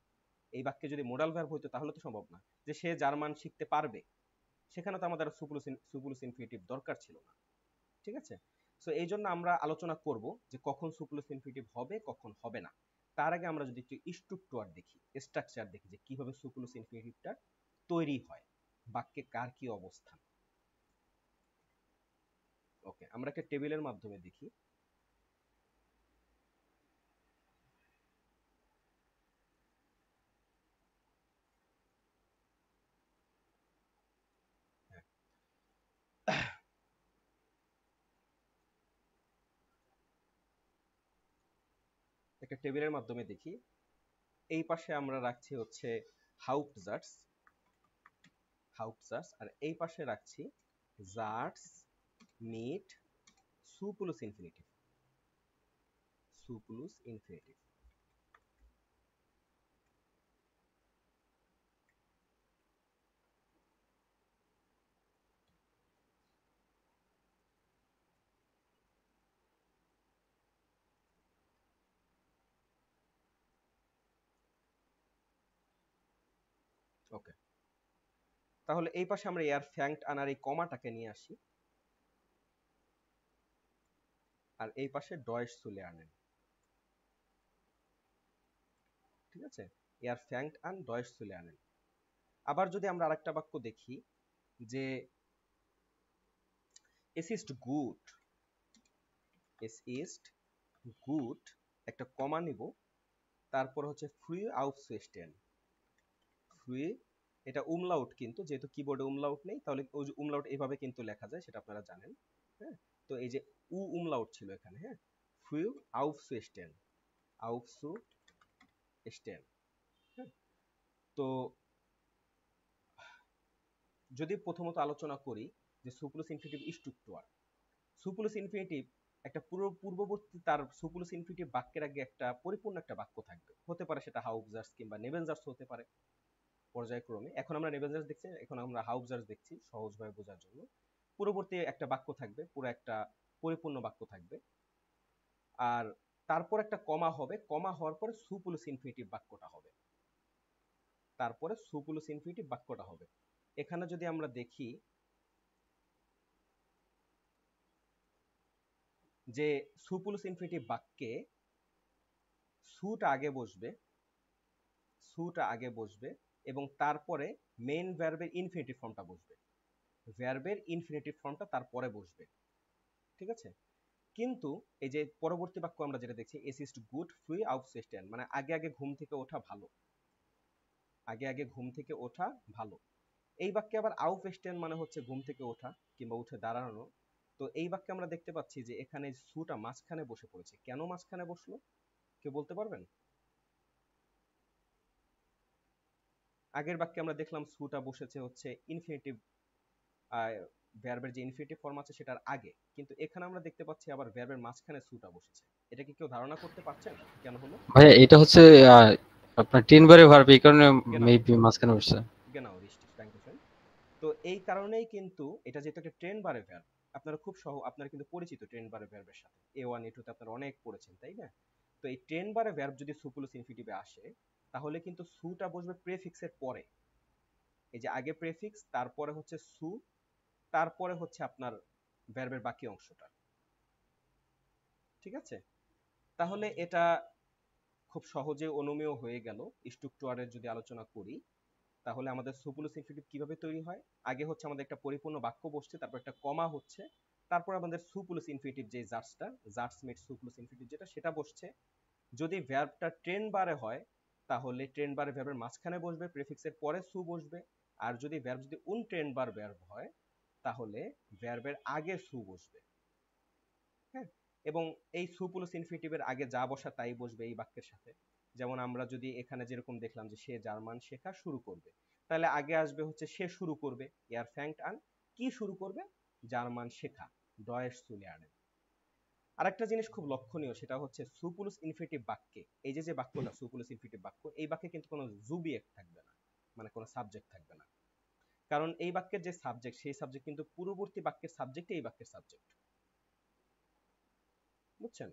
Speaker 3: এই বাক্যে যদি মোডাল ভার্ব হইতো তাহলে তো সম্ভব না যে সে জার্মান শিখতে পারবে, সেখানে তো আমাদের সু প্লাস ইনফিনিটিভ দরকার ছিল না। ঠিক আছে, সো এই জন্য আমরা আলোচনা করব যে কখন সু প্লাস ইনফিনিটিভ হবে, কখন হবে না। তার আগে আমরা যদি একটু স্ট্রাকচার দেখি, স্ট্রাকচার দেখি যে কিভাবে সু প্লাস ইনফিনিটিভটা তৈরি হয়, বাক্যে কার কি অবস্থান। ওকে, আমরা একটা টেবিলের মাধ্যমে দেখি। একটা টেবিলের মাধ্যমে দেখি। এই পাশে আমরা রাখছি হচ্ছে হাউপজার্স, হাউপজার্স, আর এই পাশে রাখছি জার্স মিট সু প্লাস ইনফিনিটিভ, সু প্লাস ইনফিনিটিভ। ওকে, তাহলে এই পাশে আমরা এয়ার ফ্যাংট আনার এই কমাটাকে নিয়ে আসি, আর এই পাশে ডয়েশ সু lernen। ঠিক আছে, এয়ার ফ্যাংট আন ডয়েশ সু lernen। আবার যদি আমরা আরেকটা বাক্য দেখি, যে es ist gut, es ist gut, একটা কমা নিব, তারপর হচ্ছে ফ্রি aufzustehen, ফ্রি, এটা উমলাউট, কিন্তু যেহেতু কিবোর্ডে উমলাউট নেই তাহলে ওই যে উমলাউট এইভাবে কিন্তু লেখা যায়, সেটা আপনারা জানেন। হ্যাঁ, তো এই যে উমলাউট ছিল এখানে। হ্যাঁ, ফ্রি aufzustehen, aufzustehen। হ্যাঁ, তো যদি প্রথমত আলোচনা করি যে সু প্লাস ইনফিনিটিভ স্ট্রাকচার, সু প্লাস ইনফিনিটিভ একটা পূর্ববর্তী, তার সু প্লাস ইনফিনিটিভ বাক্যের আগে একটা পরিপূর্ণ একটা বাক্য থাকবে, হতে পারে সেটা হাউপজার্স কিংবা নেবেনজার্স হতে পারে পর্যায়ক্রমে। এখন আমরা নেবেনজার্স দেখছি, এখন আমরা হাউপজার্স দেখছি সহজভাবে বোঝার জন্য। পূর্ববর্তী একটা বাক্য থাকবে, পুরো একটা পরিপূর্ণ বাক্য থাকবে। আর তারপর একটা কমা হবে, কমা হওয়ার পরে সু প্লাস ইনফিনিটিভ বাক্যটা হবে, তারপরে সু প্লাস ইনফিনিটিভ বাক্যটা হবে। এখানে যদি আমরা দেখি যে সু প্লাস ইনফিনিটিভ বাক্যে সুটা আগে বসবে, সুটা আগে বসবে এবং তারপরে মেইন ভার্বের ইনফিনিটিভ ফর্মটা বসবে, ভার্বের ইনফিনিটিভ ফর্মটা তারপরে বসবে, ঠিক আছে। কিন্তু এই যে পরবর্তী বাক্য আমরা যেটা দেখছি, এস ইজ গুড ফ্রি আউটসেস্টেন, মানে আগে আগে ঘুম থেকে ওঠা ভালো, আগে আগে ঘুম থেকে ওঠা ভালো। এই বাক্যে আবার আউফেস্টেন মানে হচ্ছে ঘুম থেকে ওঠা কিংবা উঠে দাঁড়ানো। তো এই বাক্যে আমরা দেখতে পাচ্ছি যে এখানে সুটা মাঝখানে বসে পড়েছে। কেন মাঝখানে বসলো কেউ বলতে পারবেন? আগের বাক্যে আমরা দেখলাম সুটা বসেছে হচ্ছে ইনফিনিটিভ ভার্বের যে ইনফিনিটিভ ফর্ম আছে সেটার আগে, কিন্তু এখানে আমরা দেখতে পাচ্ছি আবার ভার্বের মাঝখানে সুটা বসেছে। এটা কি কেউ ধারণা করতে পারছেন কেন হলো?
Speaker 7: ভাইয়া এটা হচ্ছে আপনার 3 বারে ভার্ব, এই কারণে
Speaker 3: Genau,
Speaker 7: মেবি মাঝখানে বসছে।
Speaker 3: genau, richtig, danke schön. তো এই কারণেই কিন্তু এটা যেহেতু একটা ট্রেন বারে ভার্ব, আপনারা খুব আপনারা কিন্তু পরিচিত ট্রেন বারে ভার্বের সাথে, A1 A2 তে আপনারা অনেক পড়েছেন, তাই না? তো এই ট্রেন বারে ভার্ব যদি সু প্লাস ইনফিনিটিভে আসে, তাহলে কিন্তু সুটা বসবে প্রেফিক্সের পরে। এই যে আগে প্রেফিক্স, তারপরে হচ্ছে সু, তারপরে হচ্ছে আপনার ভার্বের বাকি অংশটা, ঠিক আছে। তাহলে এটা খুব সহজে অনুমেয় হয়ে গেল। স্ট্রাকচারের যদি আলোচনা করি, তাহলে আমাদের সু প্লাস ইনফিনিটিভ কিভাবে তৈরি হয়? আগে হচ্ছে আমাদের একটা পরিপূর্ণ বাক্য বসছে, তারপর একটা কমা হচ্ছে, তারপর আমাদের সু প্লাস ইনফিনিটিভ যে জার্সটা, জার্স মেট সু প্লাস ইনফিনিটিভ যেটা, সেটা বসছে। যদি ভার্বটা ট্রেন বারে হয়, তাহলে ট্রেন বারে ভার্বের মাঝখানে বসবে, প্রেফিক্সের পরে সু বসবে। আর যদি ভার্ব যদি উন ট্রেন বার ভার্ব হয়, তাহলে ভার্বের আগে সু বসবে, হ্যাঁ। এবং এই সু প্লাস ইনফিনিটিভের আগে যা বসা তাই বসবে এই বাক্যের সাথে। যেমন আমরা যদি এখানে যেরকম দেখলাম যে সে জার্মান শেখা শুরু করবে, তাহলে আগে আসবে হচ্ছে সে শুরু করবে, ইয়ার ফ্যাংট আন, কি শুরু করবে? জার্মান শেখা, ডয়েশ zu lernen। আরেকটা জিনিস খুব লক্ষণীয়, সেটা হচ্ছে সু প্লাস ইনফিনিটিভ বাক্যে, এই যে যে বাক্যটা সু প্লাস ইনফিনিটিভ বাক্য, এই বাক্যে কিন্তু কোনো জুবিয়েক্ট থাকবে না, মানে কোনো সাবজেক্ট থাকবে না। কারণ এই বাক্যের যে সাবজেক্ট, সেই সাবজেক্ট কিন্তু পূর্ববর্তী বাক্যের সাবজেক্ট, এই বাক্যের সাবজেক্ট, বুঝছেন?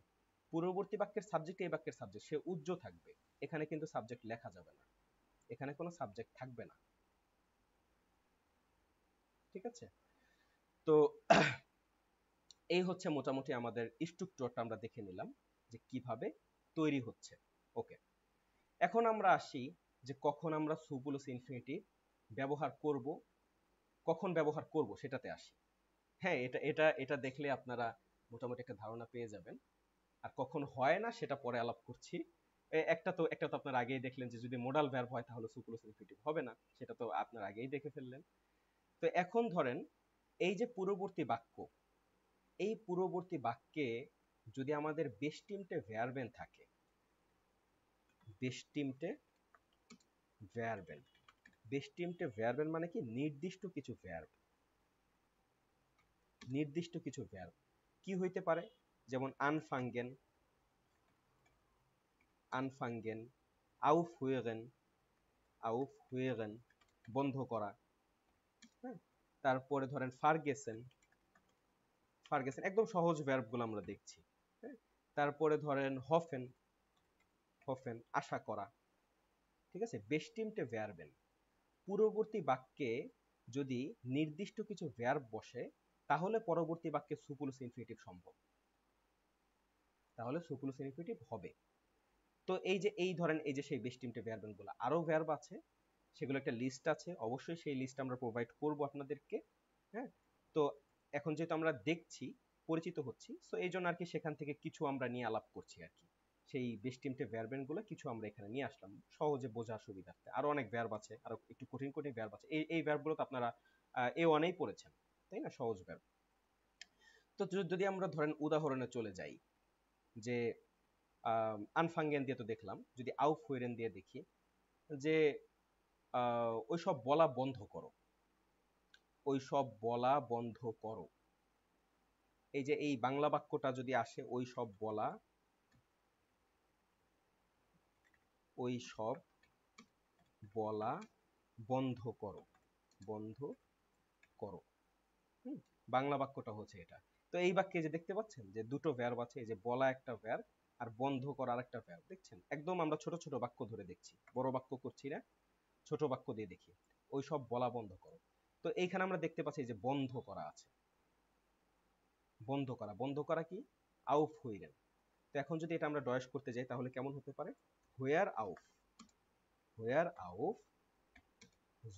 Speaker 3: পূর্ববর্তী বাক্যের সাবজেক্ট এই বাক্যের সাবজেক্ট, সে উজ্জ থাকবে। এখানে কিন্তু সাবজেক্ট লেখা যাবে না, এখানে কোনো সাবজেক্ট থাকবে না, ঠিক আছে। তো এই হচ্ছে মোটামুটি আমাদের স্ট্রাকচারটা আমরা দেখে নিলাম যে কিভাবে তৈরি হচ্ছে। ওকে, এখন আমরা আসি যে কখন আমরা সু প্লাস ইনফিনিটিভ ব্যবহার করব, কখন ব্যবহার করব সেটাতে আসি। হ্যাঁ, এটা এটা এটা দেখলে আপনারা মোটামুটি একটা ধারণা পেয়ে যাবেন। আর কখন হয় না সেটা পরে আলাপ করছি। একটা তো আপনারা আগেই দেখলেন যে যদি মোডাল ভার্ব হয় তাহলে সু প্লাস ইনফিনিটিভ হবে না, সেটা তো আপনারা আগেই দেখে ফেললেন। তো এখন ধরেন এই যে পূর্ববর্তী বাক্য, এই পূর্ববর্তী বাক্যে যদি আমাদের বেস্টিমটে ভার্বেন থাকে, বেস্টিমটে ভার্বেন, বেস্টিমটে ভার্বেন মানে কি? নির্দিষ্ট কিছু ভার্ব, নির্দিষ্ট কিছু ভার্ব কি হইতে পারে? যেমন আনফাঙ্গেন, আনফাঙ্গেন, আউফহুয়েগেন, আউফহুয়েগেন বন্ধ করা, হ্যাঁ। তারপরে ধরেন ফারগেসেন, ফারগেসেন একদম সহজ ভার্বগুলো আমরা দেখছি, হ্যাঁ। তারপরে ধরেন হফেন, হফেন আশা করা, ঠিক আছে। বেস্টিমটে ভার্বেন, পূর্ববর্তী বাক্যে যদি নির্দিষ্ট কিছু ভার্ব বসে, তাহলে পরবর্তী বাক্যে সু প্লাস ইনফিনিটিভ সম্ভব, তাহলে সু প্লাস ইনফিনিটিভ হবে। তো এই যে এই ধরেন এই যে সেই বেস্টিমটে ভার্বেন গুলো, আরো ভার্ব আছে, সেগুলো একটা লিস্ট আছে, অবশ্যই সেই লিস্ট আমরা প্রোভাইড করব আপনাদেরকে, হ্যাঁ। তো এখন যেহেতু আমরা দেখছি, পরিচিত হচ্ছি, সো এই জন্য আর কি সেখান থেকে কিছু আমরা নিয়ে আলাপ করছি আর কি। সেই বেস্টিমটে ভার্বেন গুলো কিছু আমরা এখানে নিয়ে আসলাম সহজে বোঝার সুবিধার্থে। আরো অনেক ভার্ব আছে, আরো একটু কঠিন কঠিন ভার্ব আছে, এই ভার্ব গুলো তো আপনারা A1-এই পড়েছেন, তাই না? সহজ ভার্ব। তো যদি আমরা ধরেন উদাহরণে চলে যাই, যে আনফাঙ্গেন দিয়ে তো দেখলাম, যদি আউফহুয়েরেন দিয়ে দেখি, যে ওইসব বলা বন্ধ করো, ওইসব বলা বন্ধ করো। এই যে এই বাংলা বাক্যটা যদি আসে, ওইসব বলা, ওইসব বলা বন্ধ করো, বন্ধ করো, বাংলা বাক্যটা হচ্ছে এটা। তো এই বাক্যে যে দেখতে পাচ্ছেন যে দুটো ভার্ব আছে, এই যে বলা একটা ভার্ব আর বন্ধ করা আরেকটা ভার্ব। দেখছেন, একদম আমরা ছোট ছোট বাক্য ধরে দেখছি, বড় বাক্য করছি না, ছোট বাক্য দিয়ে দেখি। ওই সব বলা বন্ধ করো। তো এইখানে আমরা দেখতে পাচ্ছি যে বন্ধ করা আছে। বন্ধ করা, বন্ধ করা কি? আউফ হইলেন। তো এখন যদি এটা আমরা ডয়েশ করতে যাই তাহলে কেমন হতে পারে? হোয়ার আউফ, হোয়ার আউফ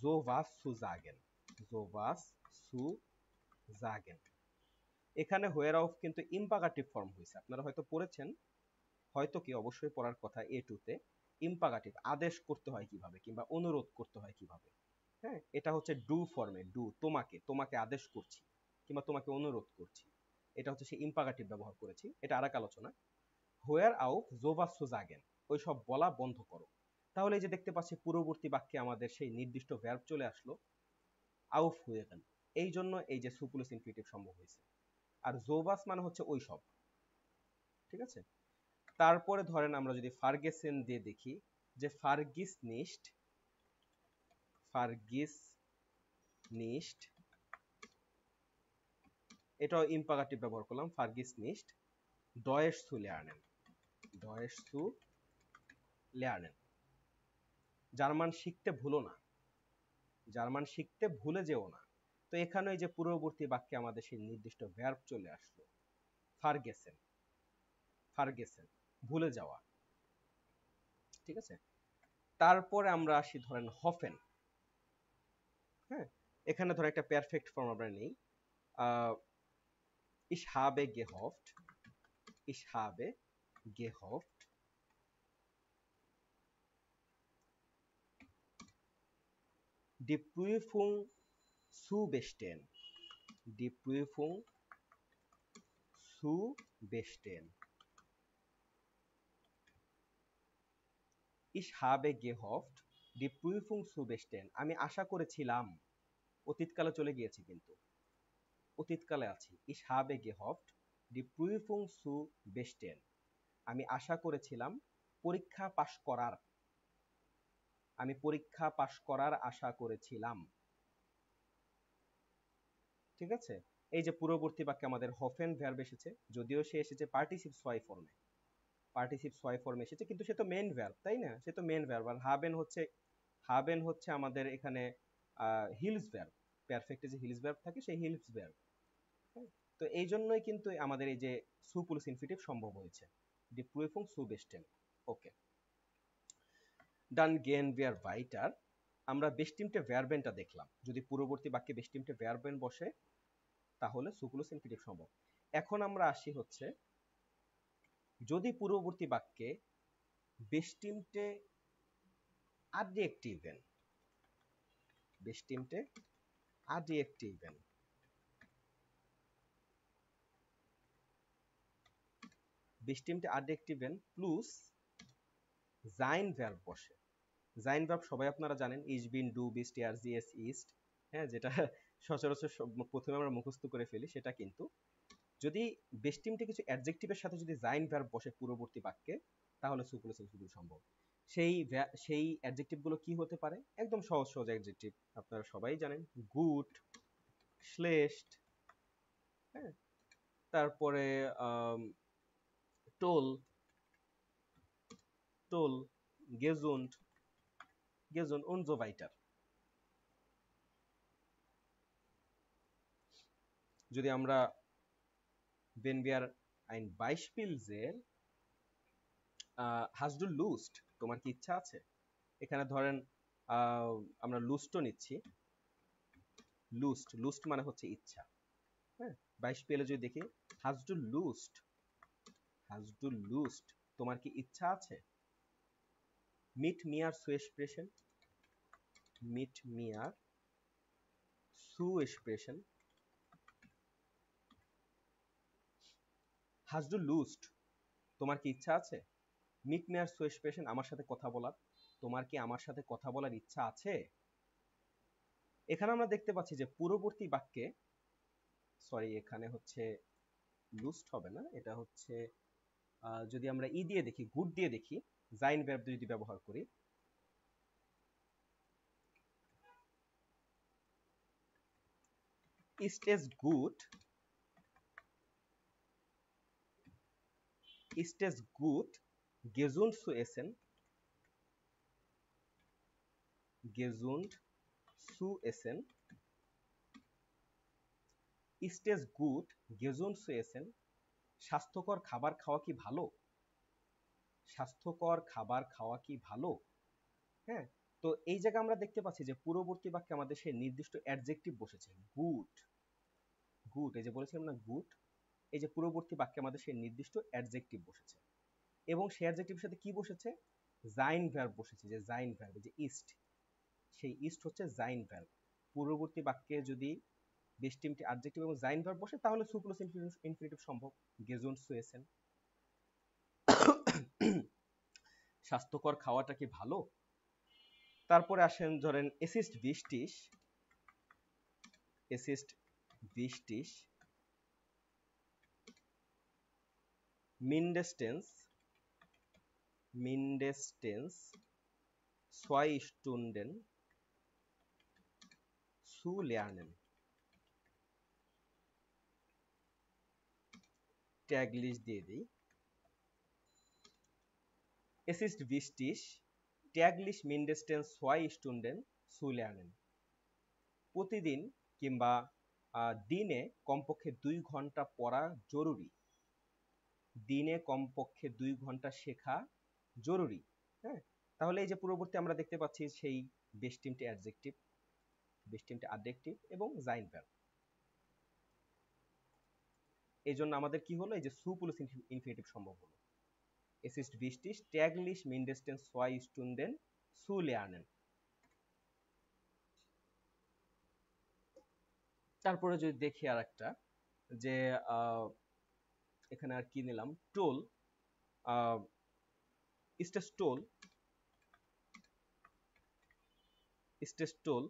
Speaker 3: সোভাস সু জাগেন, সোভাস সু জাগেন। এখানে হোয়ার আউফ কিন্তু ইম্পাগাটিভ ফর্ম হয়েছে, আপনারা হয়তো পড়েছেন, হয়তো কি অবশ্যই পড়ার কথা A2 তে। ইম্পাগাটিভ, আদেশ করতে হয় কিভাবে কিংবা অনুরোধ করতে হয় কিভাবে। হ্যাঁ, এটা হচ্ছে ডু ফর্মে, ডু, তোমাকে, তোমাকে আদেশ করছি কিংবা তোমাকে অনুরোধ করছি, এটা হচ্ছে সে ইম্পাগাটিভ ব্যবহার করেছি, এটা আরেক আলোচনা। হোয়ার আউফ সোভাস সু জাগেন, ওই সব বলা বন্ধ করো। তাহলে এই যে দেখতে পাচ্ছি পূর্ববর্তী বাক্যে আমাদের সেই নির্দিষ্ট ভার্ব চলে আসলো, আউফ হয়ে গেল। এই জন্য এই যে সুপুলুস ইনফিনিটিভ সম্ভব হয়েছে। আর জোভাস মানে হচ্ছে ওই সব, ঠিক আছে। তারপরে ধরেন আমরা যদি ফার্গেসেন দিয়ে দেখি, যে ফার্গিস নিস্ট, ফার্গিস নিস্ট, এটাও ইম্পাগাটিভ ব্যবহার করলাম, ফার্গিস নিস্ট ডয়েশ সু লেয়ার্নেন, ডয়েশ সু লেয়ার্নেন। জার্মান শিখতে ভুলো না, জার্মান শিখতে ভুলে যেও না। তো এখানে এই যে পূর্ববর্তী বাক্যে আমাদের সেই নির্দিষ্ট ভার্ব চলে আসলো, ফার্গেসেন, ফার্গেসেন, ভুলে যাওয়া, ঠিক আছে। তারপরে আমরা আসি ধরেন হফেন। হ্যাঁ, এখানে ধরেন একটা পারফেক্ট ফর্ম আমরা নেই, ich habe gehofft, ich habe gehofft die Prüfung zu bestehen, die Prüfung zu bestehen. Ich habe gehofft die Prüfung zu bestehen, আমি আশা করেছিলাম, অতীতকালে চলে গিয়েছি কিন্তু অতীতকালে আছি। Ich habe gehofft die Prüfung zu bestehen, আমি আশা করেছিলাম পরীক্ষা পাশ করার, আমি পরীক্ষা পাশ করার আশা করেছিলাম, ঠিক আছে। এই যে পূর্ববর্তী বাক্যে আমাদের হফেন ভার্ব এসেছে, যদিও সে এসেছে পার্টিসিপ সোয়াই ফর্মে, পার্টিসিপ সোয়াই ফর্মে এসেছে, কিন্তু সে তো মেইন ভার্ব, তাই না? সে তো মেইন ভার্ব। আর হাবেন হচ্ছে, হাবেন হচ্ছে আমাদের এখানে হিলস ভার্ব, পারফেক্টে যে হিলস ভার্ব থাকে সেই হিলস ভার্ব। তো এই জন্যই কিন্তু আমাদের এই যে সুপুলুস ইনফিনিটিভ সম্ভব হয়েছে, ডি প্রুফুং সু বেস্টেন। ওকে, ডান গেন ভিয়ার ভাইটার, আমরা বেস্টিমটে ভার্বেনটা দেখলাম, যদি পূর্ববর্তী বাক্যে বেস্টিমটে ভার্বেন বসে তাহলে সুপুলুস ইনফিনিটিভ সম্ভব। এখন আমরা আসি হচ্ছে যদি পূর্ববর্তী বাক্যে বেস্টিমটে adjektiven, bestimmte adjektiven, bestimmte adjektiven plus sein verb বসে। sein verb সবাই আপনারা জানেন, ich bin, du bist, er, sie, es ist, হ্যাঁ, যেটা সচরাচর প্রথমে আমরা মুখস্থ করে ফেলি সেটা, কিন্তু যদি বেস্টিমটে কিছু অ্যাডজেক্টিভের সাথে যদি sein verb বসে পূর্ববর্তী বাক্যে তাহলে সুপুলুস ইনফিনিটিভ সম্ভব। সেই অ্যাডজেক্টিভ গুলো কি হতে পারে? একদম সহজ সহজ অ্যাডজেক্টিভ, আপনারা সবাই জানেন, গুড, শ্লেষ্ঠ, হ্যাঁ, তারপরে টোল, টোল, গেজুন্ড, গেজুন্ড und so weiter। যদি আমরা wenn wir ein Beispiel sehen, hast du Lust, তোমার কি ইচ্ছা আছে? এখানে ধরেন আমরা লুস্টও নিচ্ছি, লুস্ট, লুস্ট মানে হচ্ছে ইচ্ছা। হ্যাঁ, 22 পেলে যদি দেখি hast du Lust, hast du Lust, তোমার কি ইচ্ছা আছে? mit mir zu sprechen, mit mir zu sprechen, hast du Lust, তোমার কি ইচ্ছা আছে? mit mir zu sprechen, আমার সাথে কথা বলার, তোমার কি আমার সাথে কথা বলার ইচ্ছা আছে? এখানে আমরা দেখতে পাচ্ছি যে পূর্ববর্তী বাক্যে, সরি এখানে হচ্ছে লুস্ট হবে না, এটা হচ্ছে যদি আমরা ই দিয়ে দেখি, গুড দিয়ে দেখি, জাইন ভার্ব যদি ব্যবহার করি, ist es gut, ist es gut, gesund zu essen? Gesund zu essen. Ist es gut, gesund zu essen? স্বাস্থ্যকর খাবার খাওয়া কি ভালো? স্বাস্থ্যকর খাবার খাওয়া কি ভালো? হ্যাঁ, তো এই জায়গায় আমরা দেখতে পাচ্ছি যে পূর্ববর্তী বাক্যে আমাদের সেই নির্দিষ্ট অ্যাডজেক্টিভ বসেছে, গুড। গুড, এই যে বলেছিলাম না গুড, এই যে পূর্ববর্তী বাক্যে আমাদের সেই নির্দিষ্ট অ্যাডজেক্টিভ বসেছে এবং সেই অ্যাডজেক্টিভের সাথে কি বসেছে? জাইন ভার্ব বসেছে, যে জাইন ভার্ব, যে ইস্ট, সেই ইস্ট হচ্ছে জাইন ভার্ব। পূর্ববর্তী বাক্যে যদি বেস্টিমটি অ্যাডজেক্টিভ এবং জাইন ভার্ব বসে তাহলে সু প্লাস ইনফিনিটিভ সম্ভব, গেজুন্ড সু এসেন। স্বাস্থ্যকর খাওয়াটা কি ভালো? তারপরে আসেন ধরেন এসিস্ট বিস্টিস, এসিস্ট বিস্টিস, মিন্ডেস্টেন্স, মিন্ডেস্টেন্স 2 Stunden zu lernen. ট্যাগলিস্ট দিয়ে দিই। Es ist wichtig, täglich mindestens 2 Stunden zu lernen. প্রতিদিন কিংবা দিনে কমপক্ষে 2 ঘন্টা পড়া জরুরি। দিনে কমপক্ষে 2 ঘন্টা শেখা জরুরি। হ্যাঁ, তাহলে এই যে পূর্ববর্তী আমরা দেখতে পাচ্ছি সেই বেস্টিমটি অ্যাডজেক্টিভ, বেস্টিমটি অ্যাডজেক্টিভ এবং জাইন ভার্ব। এই জন্য আমাদের কি হলো? এই যে সু প্লাস ইনফিনিটিভ সম্ভব হলো। Es ist wichtig, täglich mindestens 2 Stunden zu lernen. তারপরে যদি দেখি আর একটা, যে এখানে আর কি নিলাম, toll, ist es toll, ist es toll,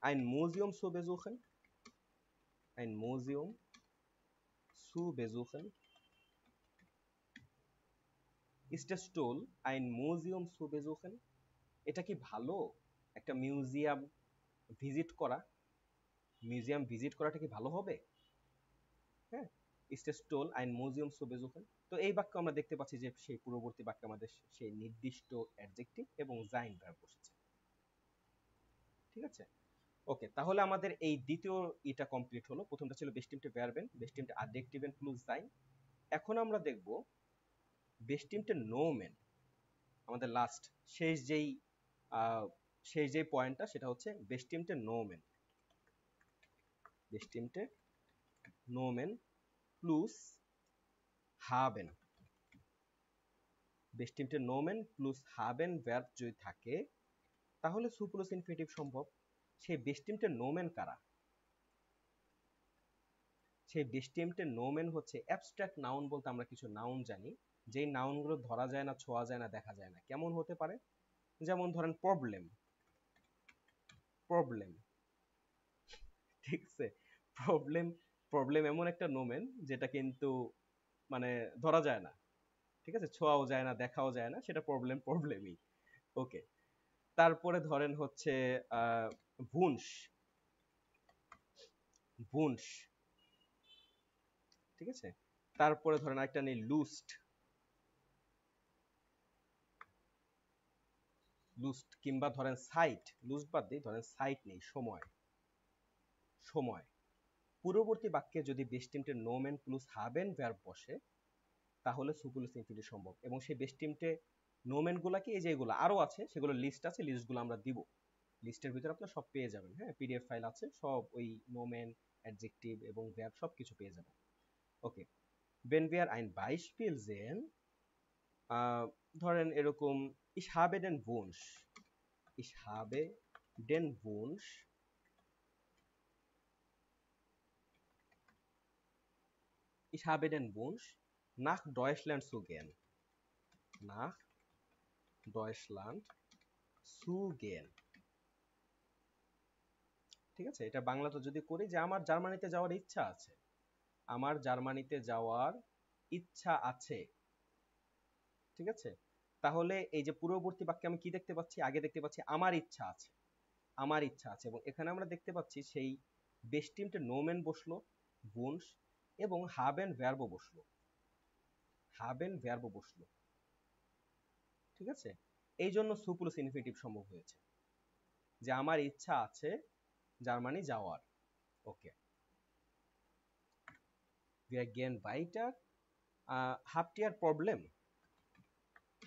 Speaker 3: ein Museum zu besuchen, ein Museum zu besuchen, ist es toll, ein Museum zu besuchen, এটা কি ভালো একটা মিউজিয়াম ভিজিট করা? মিউজিয়াম ভিজিট করাটা কি ভালো হবে? হ্যাঁ, ist es toll, ein Museum zu besuchen। তো এই বাক্য আমরা দেখতে পাচ্ছি যে সেই পূর্ববর্তী বাক্যে আমাদের সেই নির্দিষ্ট অ্যাডজেক্টিভ এবং জাইন ভার্ব বসেছে। ঠিক আছে, ওকে, তাহলে আমাদের এই দ্বিতীয় এটা কমপ্লিট হলো। প্রথমটা ছিল বেস্টিমটে ভার্বেন, বেস্টিমটে অ্যাডজেক্টিভেন প্লাস জাইন। এখন আমরা দেখব বেস্টিমটে নোমেন। আমাদের লাস্ট শেষ যেই পয়েন্টটা সেটা হচ্ছে বেস্টিমটে নোমেন। বেস্টিমটে নোমেন প্লাস হাবেন। বেস্টিমটে নোমেন প্লাস হাবেন ভার্ব যদি থাকে তাহলে সু প্লাস ইনফিনিটিভ সম্ভব। সেই বেস্টিমটে নোমেন কারা? সেই বেস্টিমটে নোমেন হচ্ছে অ্যাবস্ট্রাক্ট নাউন বলতে আমরা কিছু নাউন জানি, যেই নাউনগুলো ধরা যায় না, ছোঁয়া যায় না, দেখা যায় না। কেমন হতে পারে? যেমন ধরেন প্রবলেম, প্রবলেম, ঠিক আছে, প্রবলেম, প্রবলেম এমন একটা নোমেন যেটা কিন্তু মানে ধরা যায় না, ঠিক আছে, ছোঁয়াও যায় না, দেখাও যায় না, সেটা প্রবলেম, প্রবলেমই। ওকে, তারপরে ধরেন হচ্ছে ভুনস, ভুনস, ঠিক আছে, তারপরে ধরেন একটা নেই লুস্ট, লুস্ট, কিংবা ধরেন সাইট, লুস্ট বাদ দিই, ধরেন সাইট নেই, সময়, সময়। পূর্ববর্তী বাক্যে যদি বেস্টিমটে নোমেন প্লাস হাবেন ভার্ব বসে তাহলে সু প্লাস ইনফিনিটিভ সম্ভব। এবং সেই বেস্টিমটে নোমেন গুলা কি, এই যে এগুলো আরো আছে, সেগুলো লিস্ট আছে, লিস্টগুলো আমরা দিব। লিস্টের ভিতরে আপনারা সব পেয়ে যাবেন। হ্যাঁ, পিডিএফ ফাইল আছে, সব ওই নোমেন, অ্যাডজেক্টিভ এবং ভার্ব সব কিছু পেয়ে যাবেন। ওকে, wenn wir ein Beispiel sehen, ধরেন এরকম, ich habe den Wunsch, ich habe den Wunsch, ich habe den Wunsch, nach Deutschland zu gehen, nach Deutschland zu gehen। ঠিক আছে, এটা বাংলাতে যদি করি যে আমার জার্মানিতে যাওয়ার ইচ্ছা আছে, আমার জার্মানিতে যাওয়ার ইচ্ছা আছে, ঠিক আছে, তাহলে এই যে পূর্ববর্তী বাক্যে আমি কি দেখতে পাচ্ছি? আগে দেখতে পাচ্ছি আমার ইচ্ছা আছে, আমার ইচ্ছা আছে, এবং এখানে আমরা দেখতে পাচ্ছি সেই বেস্টিমটে নোমেন বসলো, বুনস, এবং হাবেন ভার্বও বসলো, হাবেন ভার্ব বসলো, ঠিক আছে? এই জন্য সু প্লাস ইনফিনিটিভ সম্ভব হয়েছে, যে আমার ইচ্ছা আছে জার্মানি যাওয়ার। ওকে, wir gehen weiter. Habt ihr Problem?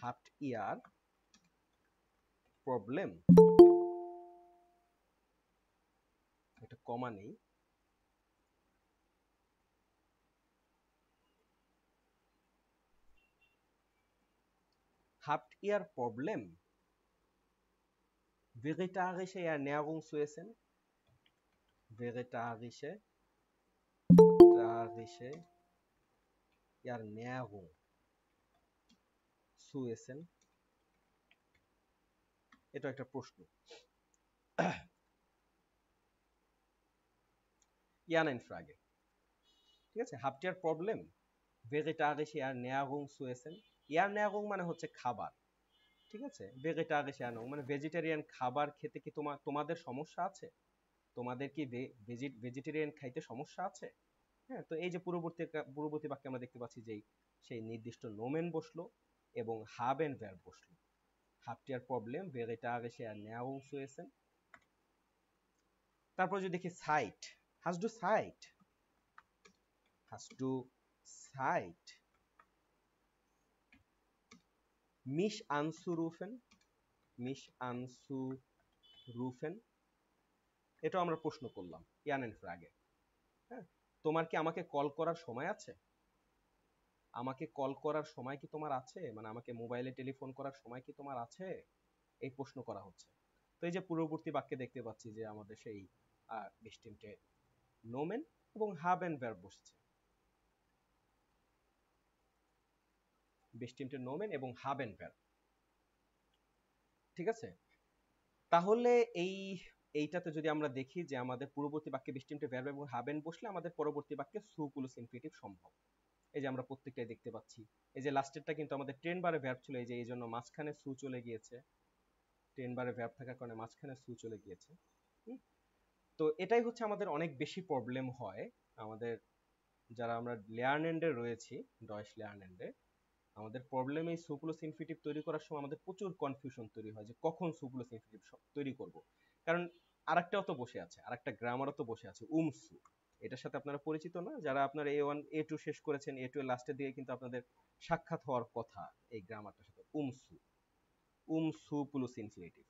Speaker 3: Habt ihr Problem? একটা কমা নেই। Habt ihr Problem, vegetarische Ernährung zu essen? Vegetarische Ernährung zu essen? এটা একটা প্রশ্ন। Ja, nein, Frage. ঠিক আছে, habt ihr Problem, vegetarische Ernährung zu essen? Ernährung মানে হচ্ছে খাবার, ঠিক আছে? ভেজিটারিয়ান Ernährung মানে ভেজিটেরিয়ান খাবার খেতে কি তোমাদের সমস্যা আছে? তোমাদের কি ভেজিটেরিয়ান খাইতে সমস্যা আছে? হ্যাঁ, তো এই যে পূর্ববর্তী বাক্যে আমরা দেখতে পাচ্ছি যে সেই নির্দিষ্ট নোমেন বসলো এবং হাবেন ভার্ব বসলো। Habt ihr Problem, vegetarische Ernährung zu essen? তারপর যদি দেখি site, hast du Zeit? Hast du Zeit, mich anzurufen? Mich anzurufen, এটা আমরা প্রশ্ন করলাম ইয়ানেন ফ্রাগে। হ্যাঁ, তোমার কি আমাকে কল করার সময় আছে? আমাকে কল করার সময় কি তোমার আছে, মানে আমাকে মোবাইলে টেলিফোন করার সময় কি তোমার আছে, এই প্রশ্ন করা হচ্ছে। তো এই যে পূর্ববর্তী বাক্যে দেখতে পাচ্ছি যে আমাদের সেই বেস্টিমটে নোমেন এবং হাবেন ভার্ব বসছে, বেস্টিমটে নোমেন এবং হাবেন ভার্ব, ঠিক আছে? তাহলে এইটাতে যদি আমরা দেখি যে আমাদের পূর্ববর্তী বাক্যে বেস্টিমটে ভার্ব এবং হাবেন বসলে আমাদের পরবর্তী বাক্যে সু প্লাস ইনফিনিটিভ সম্ভব। এই যে আমরা প্রত্যেকটাই দেখতে পাচ্ছি, এই যে লাস্টেরটা কিন্তু আমাদের 10 বারে ভার্ব ছিল, এই যে এই জন্য মাঝখানে সু চলে গিয়েছে, 10 বারে ভার্ব থাকার কারণে মাঝখানে সু চলে গিয়েছে। তো এটাই হচ্ছে আমাদের অনেক বেশি প্রবলেম হয় আমাদের যারা আমরা লেয়ারনেন্ডে রয়েছি, ডয়েশ লেয়ারনেন্ডে, আমাদের প্রবলেম এই সু প্লাস ইনফিনিটিভ তৈরি করার সময় আমাদের প্রচুর কনফিউশন তৈরি হয় যে কখন সু প্লাস ইনফিনিটিভ তৈরি করব। কারণ আরেকটাও তো বসে আছে, আরেকটা গ্রামারও তো বসে আছে, উমসু। এটার সাথে আপনারা পরিচিত না? যারা আপনারা A1 A2 শেষ করেছেন, A2 এর লাস্টের দিকে কিন্তু আপনাদের সাক্ষাৎ হওয়ার কথা এই গ্রামারটার সাথে, উমসু প্লাস ইনফিনিটিভ,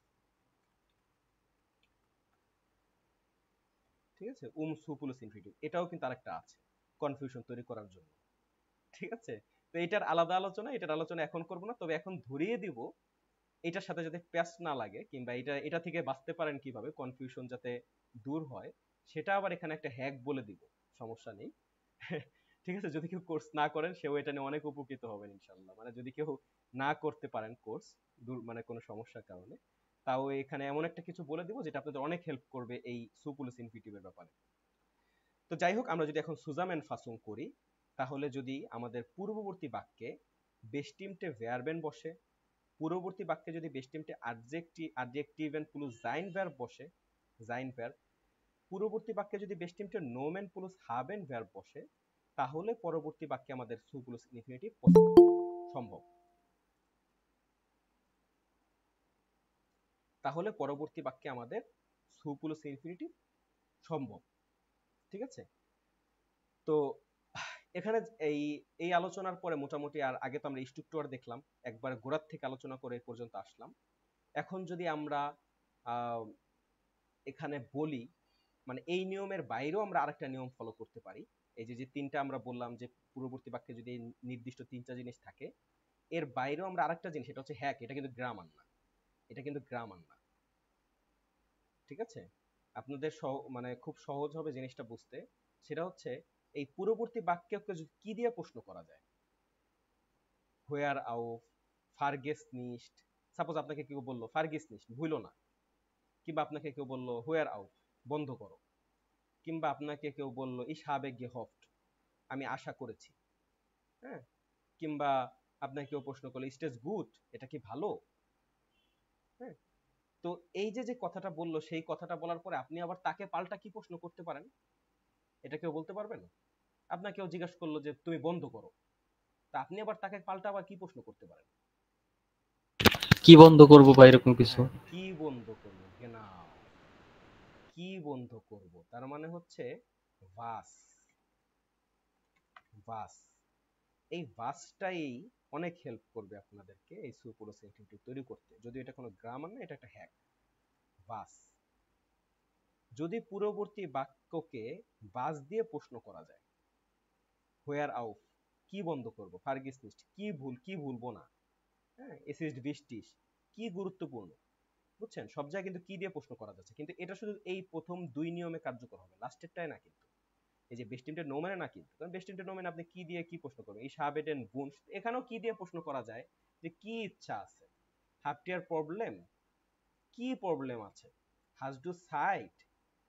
Speaker 3: ঠিক আছে? উমসু প্লাস ইনফিনিটিভ, এটাও কিন্তু আরেকটা আছে কনফিউশন তৈরি করার জন্য, ঠিক আছে? তো এটার আলাদা আলোচনা, এটার আলোচনা এখন করব না, তবে এখন ধরিয়ে দিব এটার সাথে যাতে প্যাচ না লাগে, কিংবা এটা থেকে বাঁচতে পারেন কিভাবে, কনফিউশন যাতে দূর হয়, সেটা আবার এখানে একটা হ্যাক বলে দিব, সমস্যা নেই। ঠিক আছে, যদি কেউ কোর্স না করেন সেও এটা নিয়ে অনেক উপকৃত হবেন ইনশাল্লাহ। মানে যদি কেউ না করতে পারেন কোর্স দূর, মানে কোনো সমস্যার কারণে, তাও এখানে এমন একটা কিছু বলে দিব যেটা আপনাদের অনেক হেল্প করবে এই সু প্লাস ইনফিনিটিভের ব্যাপারে। তো যাই হোক, আমরা যদি এখন সুজামেন ফাসুং করি, তাহলে যদি আমাদের পূর্ববর্তী বাক্যে বেস্টিমটে ভার্বেন বসে, পূর্ববর্তী বাক্যে যদি বেস্টিমটে অ্যাডজেক্টিভেন প্লাস জাইন ভার্ব বসে, জাইন ভার্ব, পূর্ববর্তী বাক্যে যদি বেস্টিমটে নোমেন প্লাস হাবেন ভার্ব বসে, তাহলে পরবর্তী বাক্যে আমাদের সু প্লাস ইনফিনিটিভ সম্ভব। তাহলে পরবর্তী বাক্যে আমাদের সু প্লাস ইনফিনিটিভ সম্ভব, ঠিক আছে? তো এখানে এই আলোচনার পরে মোটামুটি, আর আগে তো আমরা স্ট্রাকচার দেখলাম, একবার গোড়ার থেকে আলোচনা করে এই পর্যন্ত আসলাম। এখন যদি আমরা এখানে বলি, মানে এই নিয়মের বাইরেও আমরা আরেকটা নিয়ম ফলো করতে পারি। এই যে তিনটা আমরা বললাম যে পূর্ববর্তী বাক্যে যদি নির্দিষ্ট তিনটা জিনিস থাকে, এর বাইরেও আমরা আরেকটা জিনিস, এটা হচ্ছে হ্যাক, এটা কিন্তু গ্রামার না, এটা কিন্তু গ্রামার না, ঠিক আছে? আপনাদের মানে খুব সহজ হবে জিনিসটা বুঝতে। সেটা হচ্ছে এই পূর্ববর্তী বাক্যকে কি দিয়ে প্রশ্ন করা যায়, হোয়ার আউফ, ফারগেস নিস্ট, সাপোজ আপনাকে কেউ বললো ফারগেস নিস্ট, ভুলো না, কিংবা আপনাকে কেউ বললো হোয়ার আউফ, বন্ধ করো, কিংবা আপনাকে কেউ বললো ইস habe gehofft, আমি আশা করেছি, হ্যাঁ, কিংবা আপনাকে কেউ প্রশ্ন করলো ইট ইজ গুড, এটা কি ভালো, হ্যাঁ। তো এই যে কথাটা বললো, সেই কথাটা বলার পরে আপনি আবার তাকে পাল্টা কি প্রশ্ন করতে পারেন, এটা কেউ বলতে পারবেন? আপনাকেও জিজ্ঞাসা করলো যে তুমি বন্ধ করো, তা আপনি আবার তাকে পাল্টা আবার কি প্রশ্ন করতে পারেন?
Speaker 7: কি বন্ধ করবো বা এরকম কিছু?
Speaker 3: হ্যাঁ, কি বন্ধ করবো, genau, কি বন্ধ করব, তার মানে হচ্ছে was, was, এই ওয়াসটাই অনেক হেল্প করবে আপনাদেরকে এই সুপুরো সেন্টেন্সটি তৈরি করতে। যদি এটা কোনো গ্রামার না, এটা একটা হ্যাক। ওয়াস, যদি পূর্ববর্তী বাক্যকে বাস দিয়ে প্রশ্ন করা যায়, হোয়ার আউফ, কি বন্ধ করব, ফার্গিস নিস্ট, কি ভুল, কি ভুলবো না, হ্যাঁ, এসিস্ট বিস্টিস, কি গুরুত্বপূর্ণ, বুঝছেন? সব জায়গায় কিন্তু কি দিয়ে প্রশ্ন করা যাচ্ছে, কিন্তু এটা শুধু এই প্রথম 2 নিয়মে কার্যকর হবে, লাস্টেরটাই না কিন্তু। এই যে বেস্টিমটা নোমেনে না কিন্তু, কারণ বেস্টিমটা নোমেন আপনি কি দিয়ে কি প্রশ্ন করবেন, এই সাবেডেন বুনস, এখানেও কি দিয়ে প্রশ্ন করা যায়, যে কি ইচ্ছা আছে, হাফটিয়ার প্রবলেম, কি প্রবলেম আছে, হাজ ডু সাইট,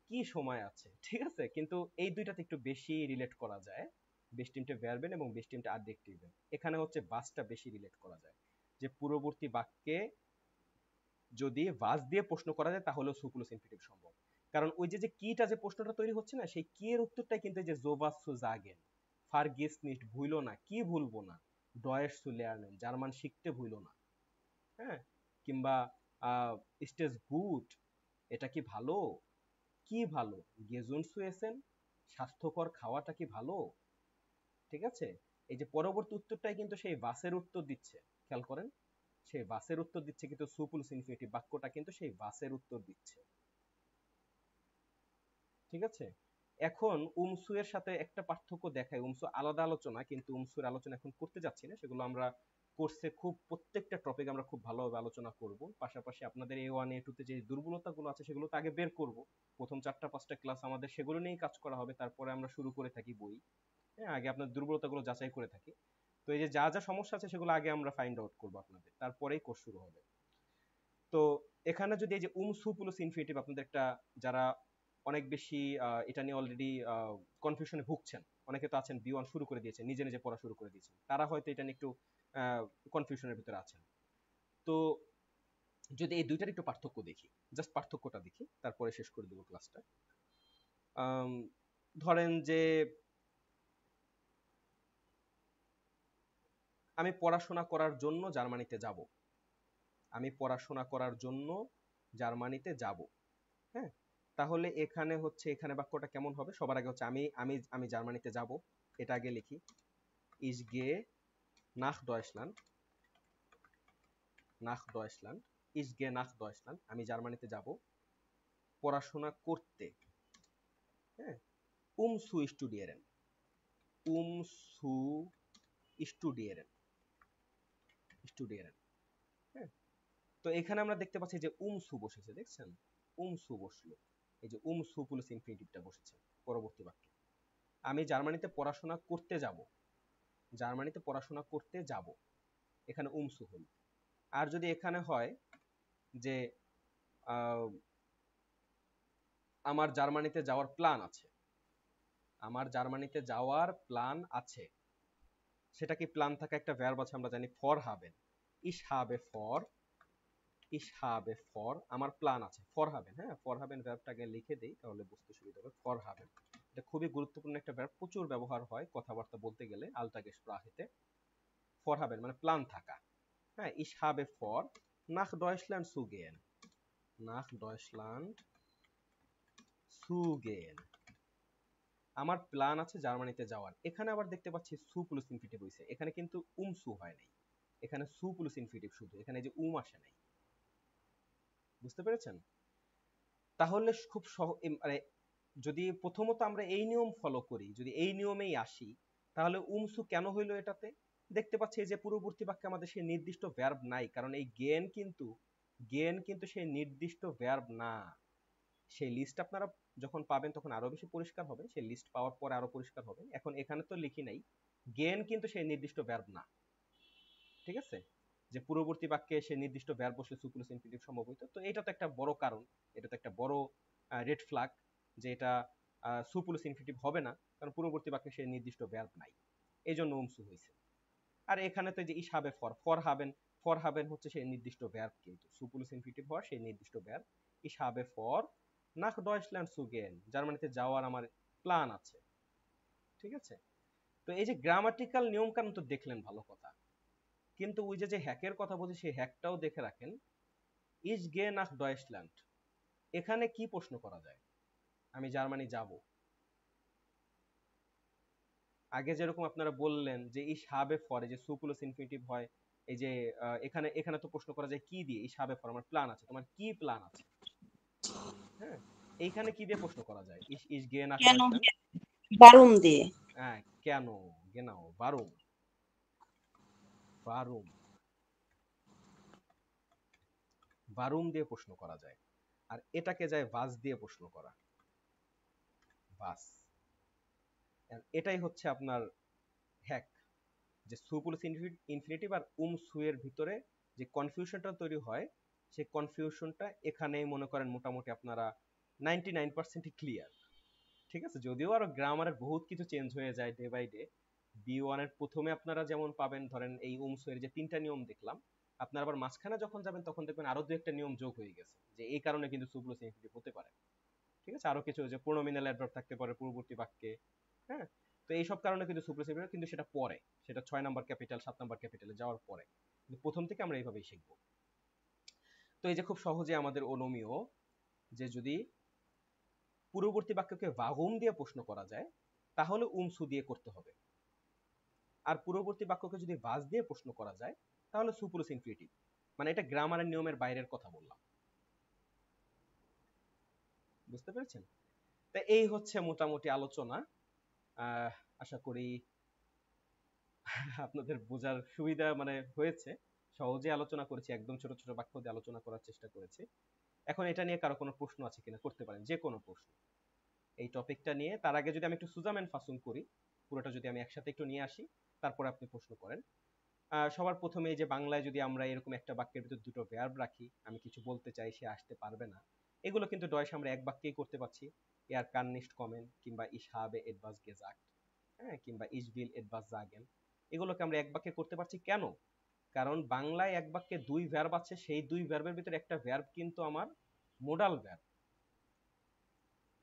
Speaker 3: কি সময় আছে, ঠিক আছে? কিন্তু এই দুইটাতে একটু বেশি রিলেট করা যায়, বেস্টিমটা ভার্বেন এবং বেস্টিমটা অ্যাডজেক্টিভ। এখানে হচ্ছে বাসটা বেশি রিলেট করা যায়, যে পূর্ববর্তী বাক্যে যদি ভাস দিয়ে প্রশ্ন করা যায় তাহলে সুকুলুস ইনফিনিটিভ সম্ভব। কারণ ওই যে কিটা যে প্রশ্নটা তৈরি হচ্ছে না, সেই কি এর উত্তরটাই কিন্তু যে জোভাস সু জাগেন, ফারগিস নিস্ট, ভুলো না, কি ভুলবো না, ডয়েস সু লেয়ারনেন, জার্মান শিখতে ভুলো না, হ্যাঁ, কিংবা স্টেজ গুড, এটা কি ভালো, কি ভালো, গেজুন সু এসেন, স্বাস্থ্যকর খাওয়াটা কি ভালো, ঠিক আছে? এই যে পরবর্তী উত্তরটাই কিন্তু সেই বাসের উত্তর দিচ্ছে, খেয়াল করেন, সেই বাসের উত্তর দিচ্ছে, কিন্তু সুপুলুস ইনফিনিটিভ বাক্যটা কিন্তু সেই বাসের উত্তর দিচ্ছে, ঠিক আছে? এখন উমসু এর সাথে একটা পার্থক্য দেখায়, উমসু আলাদা আলোচনা, কিন্তু উমসুর আলোচনা এখন করতে যাচ্ছি না, সেগুলো আমরা কোর্সে খুব প্রত্যেকটা টপিক আমরা খুব ভালোভাবে আলোচনা করব। পাশাপাশি আপনাদের A1 A2 তে যে দুর্বলতাগুলো আছে সেগুলো তো আগে বের করব, প্রথম 4টা 5টা ক্লাস আমাদের সেগুলো নিয়েই কাজ করা হবে, তারপরে আমরা শুরু করে থাকি বই, হ্যাঁ, আগে আপনার দুর্বলতাগুলো যাচাই করে থাকি। তো এই যে যা যা সমস্যা আছে সেগুলো আগে আমরা ফাইন্ড আউট করব আপনাদের, তারপরেই কোর্স শুরু হবে। তো এখানে যদি এই যে উমসু প্লাস ইনফিনিটিভ আপনাদের একটা, যারা অনেক বেশি এটা নিয়ে অলরেডি কনফিউশনে ভুগছেন, অনেকে তো আছেন B1 শুরু করে দিয়েছেন, নিজে নিজে পড়া শুরু করে দিয়েছেন, তারা হয়তো এটা নিয়ে একটু কনফিউশনের ভিতরে আছেন। তো যদি এই দুইটার একটু পার্থক্য দেখি, জাস্ট পার্থক্যটা দেখি, তারপরে শেষ করে দেবো ক্লাসটা। ধরেন যে আমি পড়াশোনা করার জন্য জার্মানিতে যাব, আমি পড়াশোনা করার জন্য জার্মানিতে যাব, হ্যাঁ, তাহলে এখানে হচ্ছে, এখানে বাক্যটা কেমন হবে, সবার আগে হচ্ছে আমি আমি আমি জার্মানিতে যাব, এটা আগে লিখি, is gay Nath ডয়সল্যান্ড, Nath ডয়সল্যান্ড, is গে নাখ ডয়সল্যান্ড, আমি জার্মানিতে যাব পড়াশোনা করতে, হ্যাঁ, উমসু স্টুডিয়েরেন, উমসু স্টুডিয়েরেন, স্টুডিয়েরেন, হ্যাঁ। তো এখানে আমরা দেখতে পাচ্ছি যে উমসু বসেছে, দেখছেন, উমসু বসলো, এই যে উমসু প্লাস ইনফিনিটিভটা বসেছে পরবর্তী বাক্যে, আমি জার্মানিতে পড়াশোনা করতে যাব, জার্মানিতে পড়াশোনা করতে যাব, এখানে উমসু হল। আর যদি এখানে হয় যে আমার জার্মানিতে যাওয়ার প্ল্যান আছে, আমার জার্মানিতে যাওয়ার প্ল্যান আছে, সেটা কি প্ল্যান থাকা একটা ভার্ব আছে, আমরা জানি ফর হাবেন, ইশ habe ফর, ইশ habe ফর, আমার প্ল্যান আছে, ফর হাবেন, হ্যাঁ, ফর হাবেন ভার্বটাকে লিখে দেই তাহলে বুঝতে সুবিধা হবে। ফর হাবেন এটা খুবই গুরুত্বপূর্ণ একটা ভার্ব, প্রচুর ব্যবহার হয় কথাবার্তা বলতে গেলে আলটাগেসপ্রাহেতে। ফর হাবেন মানে প্ল্যান থাকা, হ্যাঁ, ইশ habe for nach Deutschland zu gehen, nach Deutschland zu gehen, আমার প্ল্যান আছে জার্মানিতে যাওয়ার। এখানে আবার দেখতে পাচ্ছি সু প্লাস ইনফিনিটিভ হইছে, এখানে কিন্তু উমসু হয় নাই, এখানে সু প্লাস ইনফিনিটিভ শুধু, এখানে যে আসে নাই, বুঝতে পেরেছেন? তাহলে খুব মানে যদি প্রথমত আমরা এই নিয়ম ফলো করি, যদি এই নিয়মেই আসি, তাহলে উমসু কেন হইলো এটাতে? দেখতে পাচ্ছি যে পূর্ববর্তী বাক্যে আমাদের সেই নির্দিষ্ট ভার্ব নাই, কারণ এই গেন কিন্তু সেই নির্দিষ্ট ভার্ব না। সেই লিস্ট আপনারা যখন পাবেন তখন আরো বেশি পরিষ্কার হবে, সেই লিস্ট পাওয়ার পরে আরো পরিষ্কার হবে। এখন এখানে তো লিখি নাই, গেন কিন্তু সেই নির্দিষ্ট ভার্ব না, ঠিক আছে? যে পূর্ববর্তী বাক্যে সেই নির্দিষ্ট ভার্ব বসলে সুপ্লুস ইনফিনিটিভ সম্ভব হইতো, তো এটা তো একটা বড় কারণ, এটা তো একটা বড় রেড ফ্ল্যাগ, যে এটা সুপ্লুস ইনফিনিটিভ হবে না, কারণ পূর্ববর্তী বাক্যে সেই নির্দিষ্ট ভার্ব নাই, এই জন্য উমসু হয়েছে। আর এখানে তো যে ইস হবে ফর, ফর হাবেন হচ্ছে সেই নির্দিষ্ট ভার্ব, কিন্তু সুপ্লুস ইনফিনিটিভ হওয়ার সেই নির্দিষ্ট ভার্ব, ইস হবে for Nath Deutschland zoo gain, জার্মানিতে যাওয়ার আমার প্ল্যান আছে, ঠিক আছে? তো এই যে গ্রামাটিক্যাল নিয়ম কানুন তো দেখলেন, ভালো কথা, কিন্তু ওই যে হ্যাকের কথা বলছি সেই হ্যাকটাও দেখে রাখেন। ইজ গে নাক ডয়েচল্যান্ড, এখানে কি প্রশ্ন করা যায়? আমি জার্মানি যাব, আগে যেরকম আপনারা বললেন যে ইস হাবে ফর, যে সু প্লাস ইনফিনিটিভ হয়, এই যে এখানে এখানে তো প্রশ্ন করা যায় কি দিয়ে? ইস হাবে ফর, আমার প্ল্যান আছে, তোমার কি প্ল্যান আছে? হ্যাঁ, এইখানে কি দিয়ে প্রশ্ন করা যায়? ইস ইস গে নাক
Speaker 8: কেন
Speaker 3: ডয়েচল্যান্ড,
Speaker 8: বারুম দিয়ে?
Speaker 3: হ্যাঁ কেন, গেনাও, বারুম, বারুম, বারুম দিয়ে প্রশ্ন করা যায়। আর এটাকে যায় ভাস দিয়ে প্রশ্ন করা, ভাস। এটাই হচ্ছে আপনার হ্যাক, যে সু প্লাস ইনফিনিটিভ আর সু এর ভিতরে যে কনফিউশনটা তৈরি হয়, সেই কনফিউশনটা এখানেই মনে করেন মোটামুটি আপনারা 99% ক্লিয়ার। ঠিক আছে, যদিও আরো গ্রামারের বহুত কিছু চেঞ্জ হয়ে যায় ডে বাই ডে। বি1 এর প্রথমে আপনারা যেমন পাবেন ধরেন এই সু এর যে 3টা নিয়ম দেখলাম, আপনারা আবার মাঝখানে যখন যাবেন তখন দেখবেন আরো 2-একটা নিয়ম যোগ হয়ে গেছে, যে এই কারণে কিন্তু সু প্লাস ইনফিনিটিভ হতে পারে। ঠিক আছে, আরো কিছু যে প্রোনোমিনাল অ্যাডভার্ব থাকতে পারে পূর্ববর্তী বাক্যে। হ্যাঁ, তো এইসব কারণে কিন্তু সুপ্রসিডিউর, কিন্তু সেটা পরে, সেটা 6 নাম্বার ক্যাপিটাল 7 নাম্বার ক্যাপিটালে যাওয়ার পরে, কিন্তু প্রথম থেকে আমরা এইভাবেই শিখব। তো এই যে খুব সহজে আমাদের অনুমেয়, যে যদি পূর্ববর্তী বাক্যকে ভাগুম দিয়ে প্রশ্ন করা যায় তাহলে সু দিয়ে করতে হবে, আর পূর্ববর্তী বাক্যকে যদি ভাস দিয়ে প্রশ্ন করা যায় তাহলে সু প্লাস ইনফিনিটিভ। মানে এটা গ্রামারের নিয়মের বাইরের কথা বললাম, বুঝতে পেরেছেন? তো এই হচ্ছে মোটামুটি আলোচনা। আশা করি আপনাদের বোঝার সুবিধা মানে হয়েছে। সহজে আলোচনা করেছি, একদম ছোট ছোট বাক্য দিয়ে আলোচনা করার চেষ্টা করেছি। এখন এটা নিয়ে কারো কোনো প্রশ্ন আছে কিনা করতে পারেন, যে কোনো প্রশ্ন এই টপিকটা নিয়ে। তার আগে যদি আমি একটু সুজামেন ফাসুন করি, পুরোটা যদি আমি একসাথে একটু নিয়ে আসি, তারপরে আপনি প্রশ্ন করেন। সবার প্রথমে এই যে বাংলায় যদি আমরা এরকম একটা বাক্যের ভিতর দুটো ভার্ব রাখি, আমি কিছু বলতে চাই, সে আসতে পারবে না, এগুলো কিন্তু ডয়েশ আমরা এক বাক্যেই করতে পারছি। এয়ার কান নিস্ট কমেন, কিংবা ইস হাবে এটবাস গেজাক্ট, হ্যাঁ, কিংবা ইস বিল এটবাস জাগেন, এগুলোকে আমরা এক বাক্যে করতে পারছি। কেন? কারণ বাংলায় এক বাক্যে দুই ভার্ব আছে, সেই দুই ভার্বের ভিতরে একটা ভার্ব কিন্তু আমার মোডাল ভার্ব,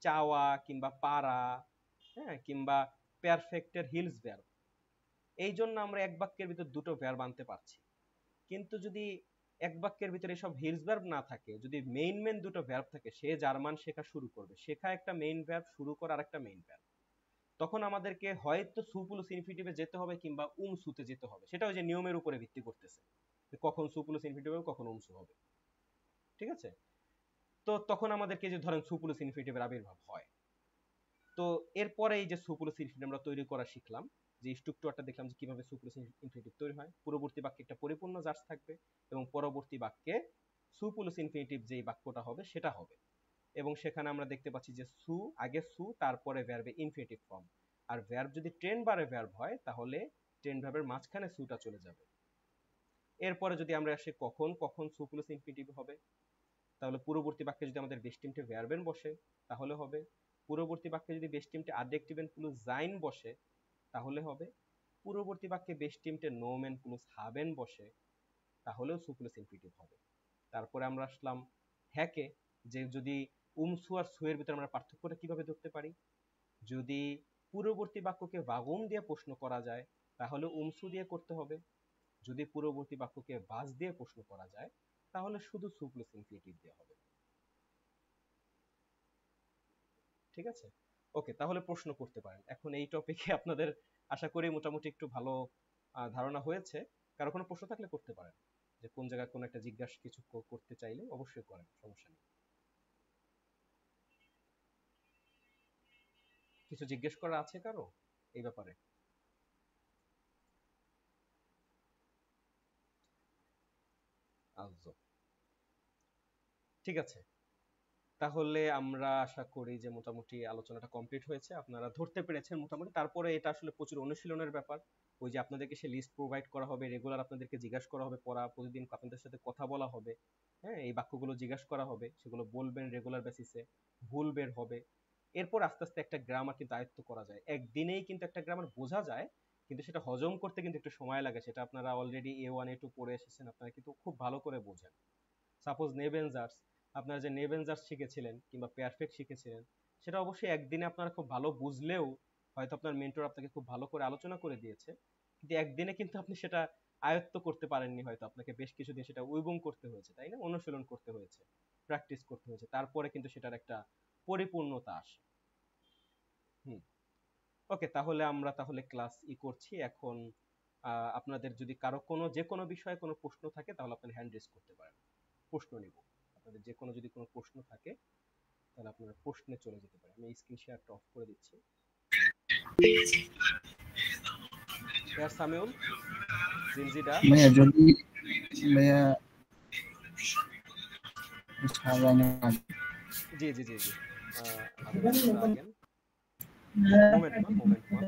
Speaker 3: চাওয়া কিংবা পারা, হ্যাঁ, কিংবা পারফেক্টের হিলস ভার্ব। এই জন্য আমরা এক বাক্যের ভিতর দুটো ভার্ব আনতে পারছি। কিন্তু যদি এক বাক্যের ভিতরে সব হিলস ভার্ব না থাকে, যদি মেইন দুটো ভার্ব থাকে, সে জার্মান শেখা শুরু করবে, শেখা একটা মেইন ভার্ব, শুরু করা আরেকটা মেইন ভার্ব, তখন আমাদেরকে হয়তো সু প্লাস ইনফিনিটিভে যেতে হবে কিংবা সুতে যেতে হবে। সেটা ওই যে নিয়মের উপরে ভিত্তি করতেছে, কখন সু প্লাস ইনফিনিটিভ হবে, কখন সু হবে। ঠিক আছে, তো তখন আমাদেরকে যে ধরেন সু প্লাস ইনফিনিটিভের আবির্ভাব হয়, তো এরপরে এই যে সু প্লাস ইনফিনিটিভ আমরা তৈরি করা শিখলাম, যে স্ট্রাকচারটা দেখলাম যে কিভাবে সু প্লাস ইনফিনিটিভ তৈরি হয়। পূর্ববর্তী বাক্যে একটা পরিপূর্ণ জার্স থাকবে এবং পরবর্তী বাক্যে সু প্লাস ইনফিনিটিভ যেই বাক্যটা হবে সেটা হবে। এবং সেখানে আমরা দেখতে পাচ্ছি যে সু, আগে সু, তারপরে ভার্বে ইনফিনিটিভ ফর্ম। আর ভার্ব যদি টেন বারে ভার্ব হয় তাহলে টেন ভার্বের মাঝখানে সুটা চলে যাবে। এরপরে যদি আমরা আসি কখন কখন সু প্লাস ইনফিনিটিভ হবে, তাহলে পূর্ববর্তী বাক্যে যদি আমাদের বেস টিমটে ভার্বেন বসে তাহলে হবে। পূর্ববর্তী বাক্যে যদি বেস টিমটে আডজেক্টিভেন প্লাস জাইন বসে তাহলে হবে। পূর্ববর্তী বাক্যে বেস টিমটে নোমেন প্লাস হাবেন বসে তাহলেও সু প্লাস ইনফিনিটিভ হবে। তারপরে আমরা আসলাম হ্যাকে, যে যদি সু আর সু এর ভিতরে আমরা পার্থক্যটা কিভাবে ধরতে পারি। যদি পূর্ববর্তী বাক্যকে ভাগুম দিয়ে প্রশ্ন করা যায় তাহলে সু দিয়ে করতে হবে, যদি পূর্ববর্তী বাক্যকে ভাস দিয়ে প্রশ্ন করা যায় তাহলে শুধু সু প্লাস ইনফিনিটিভ দিয়ে হবে। ঠিক আছে, ওকে, তাহলে প্রশ্ন করতে পারেন। এখন এই টপিকে আপনাদের আশা করি মোটামুটি একটু ভালো ধারণা হয়েছে। কারো কোনো প্রশ্ন থাকলে করতে পারেন, যে কোন জায়গায় কোনো একটা জিজ্ঞাসা কিছু করতে চাইলে অবশ্যই করেন, সমস্যা নেই। কিছু জিজ্ঞেস করা আছে কারো এই ব্যাপারে? আচ্ছা, ঠিক আছে, তাহলে আমরা আশা করি যে মোটামুটি আলোচনাটা কমপ্লিট হয়েছে, আপনারা ধরতে পেরেছেন মোটামুটি। তারপরে এটা আসলে প্রচুর অনুশীলনের ব্যাপার। ওই যে আপনাদেরকে সে লিস্ট প্রোভাইড করা হবে, রেগুলার আপনাদেরকে জিজ্ঞাসা করা হবে, পড়া প্রতিদিন আপনাদের সাথে কথা বলা হবে, হ্যাঁ, এই বাক্যগুলো জিজ্ঞাসা করা হবে, সেগুলো বলবেন রেগুলার বেসিসে, ভুল বের হবে। এরপর আস্তে আস্তে একটা গ্রামার কিন্তু আয়ত্ত করা যায়, একদিনেই কিন্তু একটা গ্রামার বোঝা যায়, কিন্তু সেটা হজম করতে কিন্তু একটু সময় লাগে। সেটা আপনারা অলরেডি A1 A2 পড়ে এসেছেন, আপনারা কিন্তু খুব ভালো করে বোঝেন। সাপোজ নেভেনজার্স, আপনারা যে নেভেনজার্স শিখেছিলেন কিংবা পারফেক্ট শিখেছিলেন, সেটা অবশ্যই একদিনে আপনারা খুব ভালো বুঝলেও হয়তো আপনার মেন্টর আপনাকে খুব ভালো করে আলোচনা করে দিয়েছে, কিন্তু একদিনে কিন্তু আপনি সেটা আয়ত্ত করতে পারেননি, হয়তো আপনাকে বেশ কিছুদিন সেটা উইবং করতে হয়েছে, তাই না? অনুশীলন করতে হয়েছে, প্র্যাকটিস করতে হয়েছে, তারপরে কিন্তু সেটার একটা পরিপূর্ণতা আসে। হুম। ওকে, তাহলে আমরা তাহলে ক্লাস করছি এখন। আপনাদের যদি কারো যে কোনো বিষয়ে কোনো প্রশ্ন থাকে তাহলে আপনারা হ্যান্ড রেজ করতে পারেন, প্রশ্ন নিব। আপনাদের যে কোনো যদি কোনো প্রশ্ন থাকে তাহলে আপনারা প্রশ্নে চলে যেতে পারেন। আমি স্ক্রিন শেয়ারটা অফ করে দিচ্ছি। সামিউল, জিনজিডা,
Speaker 8: ভাইয়া যদি ভাইয়া
Speaker 3: জি জি জি জি আগেন মোমেন্ট মা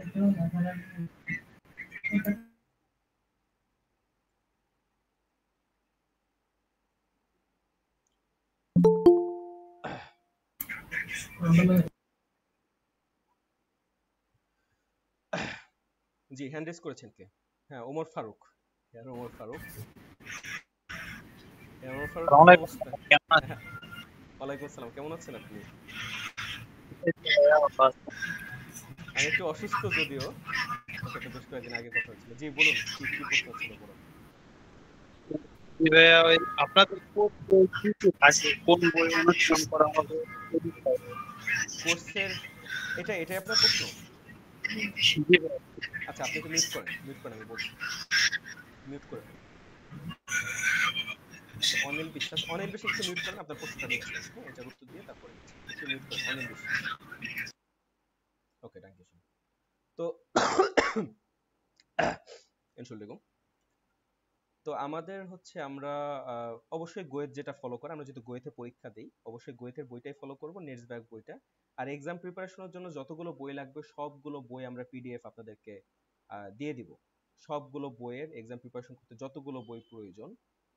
Speaker 3: জি, হ্যান্ড রেজ করেছেন কে? হ্যাঁ, ওমর ফারুক। ওমর ফারুক, ওমর ফারুক, কি অবস্থা? ওয়ালাইকুম আসসালাম, কেমন আছেন আপনি? আমি একটু অসুস্থ যদিও, সাথে বেশ কয়েকদিন আগে কথা হচ্ছিল। জি বলুন, কি কি প্রশ্ন ছিল বলুন।
Speaker 9: আপনাদের কোন বই অনুসরণ করা হবে?
Speaker 3: কোর্সের এটাই আপনার প্রশ্ন? আচ্ছা, আপনি একটু মিউট করেন, আমি বলছি, মিউট করে ফেলুন। আচ্ছা, অনিল বিশ্বাস একটু মিউট করেন, আপনার প্রশ্নটা নিচ্ছি। হ্যাঁ, এটার উত্তর দিয়ে তারপরে একটু মিউট করেন অনিল বিশ্বাস। ওকে, থ্যাংক ইউ। তো এনশোল্ডিগো, তো আমাদের হচ্ছে আমরা অবশ্যই গোয়েত যেটা ফলো করে, আমরা যদি গোয়েতে পরীক্ষা দিই অবশ্যই গোয়েতের বইটাই ফলো করব, নেটস ব্যাক বইটা। আর এক্সাম প্রিপারেশনের জন্য যতগুলো বই লাগবে সবগুলো বই আমরা পিডিএফ আপনাদেরকে দিয়ে দিব। সবগুলো বইয়ের এক্সাম প্রিপারেশন করতে যতগুলো বই প্রয়োজন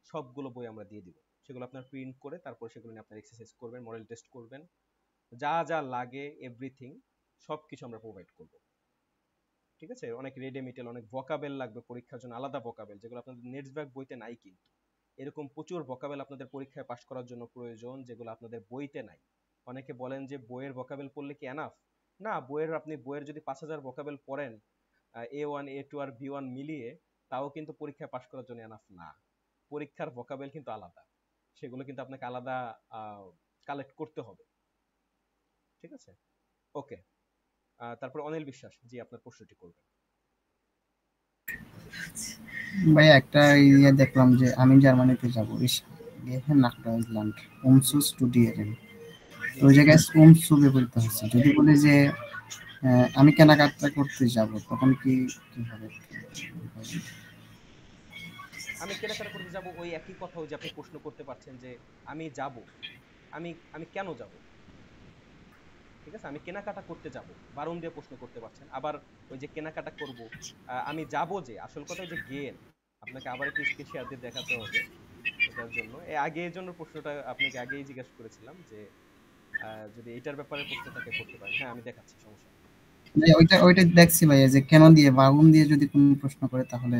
Speaker 3: সবগুলো বই আমরা দিয়ে দিব। সেগুলো আপনার প্রিন্ট করে তারপর সেগুলো নিয়ে আপনার এক্সারসাইজ করবেন, মডেল টেস্ট করবেন, যা যা লাগে এভরিথিং সবকিছু আমরা প্রোভাইড করব। ঠিক আছে? অনেক রেডিমেটেল, অনেক ভোকাবেল লাগবে পরীক্ষার জন্য, আলাদা ভোকাবেল যেগুলো আপনাদের নেটস ব্যাক বইতে নাই। কিন্তু এরকম প্রচুর ভোকাবেল আপনাদের পরীক্ষায় পাশ করার জন্য প্রয়োজন, যেগুলো আপনাদের বইতে নাই। অনেকে বলেন যে বইয়ের ভোকাবেল পড়লে কি এনাফ? না, আপনি বইয়ের যদি 5000 ভোকাবেল পড়েন A1 A2 আর B1 মিলিয়ে, তাও কিন্তু পরীক্ষায় পাশ করার জন্য এনাফ না। পরীক্ষার ভোকাবেল কিন্তু আলাদা, সেগুলো কিন্তু আপনাকে আলাদা কালেক্ট করতে হবে। ঠিক আছে? ওকে, তারপর অনিল বিশ্বাস, জি আপনার প্রশ্নটি করবেন।
Speaker 8: ভাই একটা ইয়ে দেখলাম যে আমি জার্মানিতে যাব, নাকটাইল্যান্ড উমসু স্টুডিয়ারেন, তো ওই জায়গায় উমসুবে বলতে হচ্ছে। যদি বলি যে আমি কেনাকাটা করতে যাব তখন কি কি হবে?
Speaker 3: আমি কেনাকাটা করতে যাব, ওই একই কথা, যে আপনি প্রশ্ন করতে পারছেন যে আমি যাব, আমি কেন যাব? ঠিক আছে, আমি কেনাকাটা করতে যাব, বারণ দিয়ে প্রশ্ন করতে পারছেন। আবার ওই যে কেনাকাটা করব, আমি যাব, যে আসল কথা যে গেন, আপনাকে আবার একটু স্ক্রিন শেয়ার দিয়ে দেখাতে হবে এটার জন্য। আগে এর জন্য প্রশ্নটা আপনাকে আগেই জিজ্ঞাসা করেছিলাম যে যদি এটার ব্যাপারে প্রশ্ন থাকে করতে পারেন। হ্যাঁ, আমি দেখাচ্ছি, সমস্যা নেই।
Speaker 8: ওইটা দেখছি ভাই, যে কেন দিয়ে বাগুন দিয়ে যদি কোনো প্রশ্ন করে তাহলে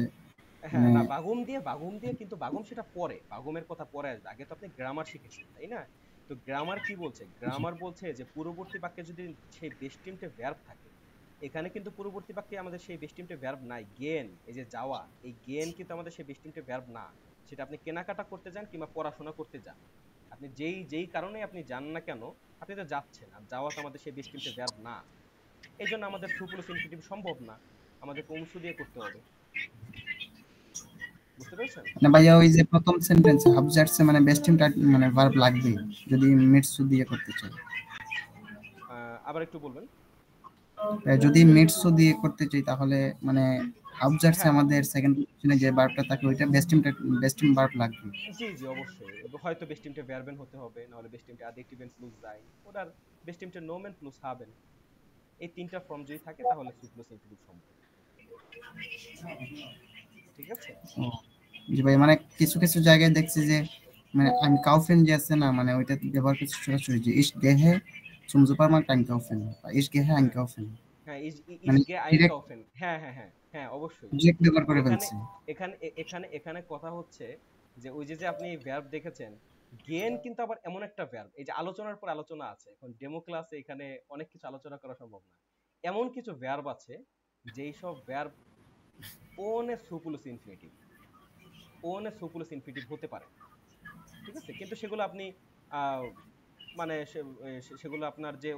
Speaker 3: হ্যাঁ, না বাগুম দিয়ে কিন্তু বাগুম সেটা পরে, বাগুমের কথা পরে আসবে, আগে তো আপনি গ্রামার শিখেছেন, তাই না? তো গ্রামার কি বলছে? গ্রামার বলছে যে পূর্ববর্তী বাক্যে যদি সেই বেস টিমটে ভার্ব থাকে, এখানে কিন্তু পূর্ববর্তী বাক্যে আমাদের সেই বেস টিমটে ভার্ব নাই। গেন, এই যে যাওয়া, এই গেন কিন্তু আমাদের সেই বেস টিমটে ভার্ব না। সেটা আপনি কেনাকাটা করতে যান কিংবা পড়াশোনা করতে যান, আপনি যেই কারণে আপনি যান না কেন, আপনি তো যাচ্ছেন, আর যাওয়া তো আমাদের সেই বেস টিমটে ভার্ব না। এই জন্য আমাদের ট্রু প্লাস ইনফিনিটিভ সম্ভব না, আমাদেরকে অংশ দিয়ে করতে হবে। বুঝতে পেরেছেন?
Speaker 8: না ভাইয়া, ওই যে প্রথম সেন্টেন্স হাবজার্সে মানে বেস্ট টিম মানে ভার্ব লাগবে যদি মিটসু দিয়ে করতে চাই।
Speaker 3: আবার একটু বলবেন।
Speaker 8: যদি মিটসু দিয়ে করতে চাই তাহলে মানে হাবজার্সে
Speaker 3: হ্যাঁ,
Speaker 8: আমাদের সেকেন্ড পজিশনে যে ভার্বটা থাকে ওইটা বেস্ট টিম ভার্ব লাগবে।
Speaker 3: জি জি অবশ্যই, হয়তো বেস্ট টিমটা ভার্বেন হতে হবে, না হলে বেস্ট টিমটা অ্যাডজেক্টিভেন প্লাস যাই, ওটার বেস্ট টিমটা নোমেন প্লাস হাবেন, এই তিনটা ফর্ম যদি থাকে তাহলে ট্রু প্লাস ইনফিনিটিভ সম্ভব। ঠিক আছে?
Speaker 8: জি ভাই, মানে কিছু কিছু জায়গায় দেখছি যে মানে আইনকাউফেন যে আছে না, মানে ওইটা ব্যবহার করছে সরাসরি, যে ইস গেহে zum Supermarkt einkaufen বা ইস গেহে
Speaker 3: হ্যাঁ
Speaker 8: einkaufen,
Speaker 3: হ্যাঁ, ইজ
Speaker 8: মানে
Speaker 3: গে
Speaker 8: ডিরেক্ট
Speaker 3: আইনকাউফেন, হ্যাঁ হ্যাঁ হ্যাঁ হ্যাঁ অবশ্যই।
Speaker 8: ডিরেক্ট ব্যবহার করে
Speaker 3: এখানে
Speaker 8: ফেলছে।
Speaker 3: এখানে এখানে কথা হচ্ছে যে ওই যে আপনি ভার্ব দেখেছেন, গেন কিন্তু আবার এমন একটা ভার্ব, এই যে আলোচনার পর আলোচনা আছে, এখন ডেমো ক্লাসে এখানে অনেক কিছু আলোচনা করা সম্ভব না। এমন কিছু ভার্ব আছে যেই সব ভার্ব ওন এ সুপুলুস ইনফিনিটিভ হতে পারে, ঠিক আছে, কিন্তু সেগুলো আপনি মানে সেগুলো আপনার যে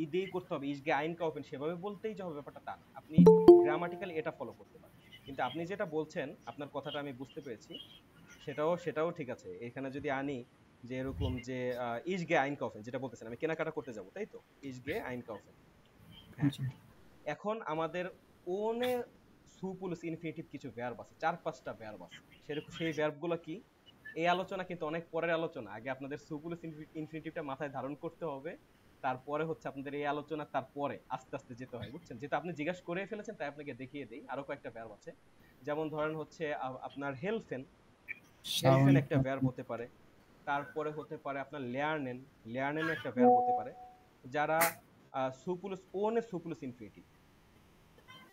Speaker 3: ঈদেই করতে হবে, ইসগে আইন কাউফেন সেভাবে বলতেই যে হবে ব্যাপারটা তা না। আপনি গ্রামাটিক্যালি এটা ফলো করতে পারেন। কিন্তু আপনি যেটা বলছেন, আপনার কথাটা আমি বুঝতে পেরেছি, সেটাও ঠিক আছে। এখানে যদি আনি যে এরকম যে ইসগে আইন কাউফেন যেটা বলতেছেন, আমি কেনাকাটা করতে যাব, তাই তো, ইসগে আইন কাউফেন। হ্যাঁ, এখন আমাদের ওনে সুপুলুস ইনফিনিটিভ কিছু ভার্ব আছে, 4-5টা ভার্ব আছে। সেরকম সেই ভার্বগুলো কি? এই আলোচনা কিন্তু অনেক পরের আলোচনা। আগে আপনাদের সুপুলুস ইনফিনিটিভটা মাথায় ধারণ করতে হবে, তারপরে হচ্ছে আপনাদের এই আলোচনা, তারপরে আস্তে আস্তে যেতে হয়, বুঝছেন? যেটা আপনি জিজ্ঞাসা করে ফেলেছেন তাই আপনাকে দেখিয়ে দেই। আরো কয়েকটা ভার্ব আছে, যেমন ধরেন হচ্ছে আপনার হেলফেন একটা ভার্ব হতে পারে। তারপরে হতে পারে আপনার লেয়ার্নেনও একটা ভার্ব হতে পারে, যারা সুপুলুস ওনে সুপুলুস ইনফিনিটিভ,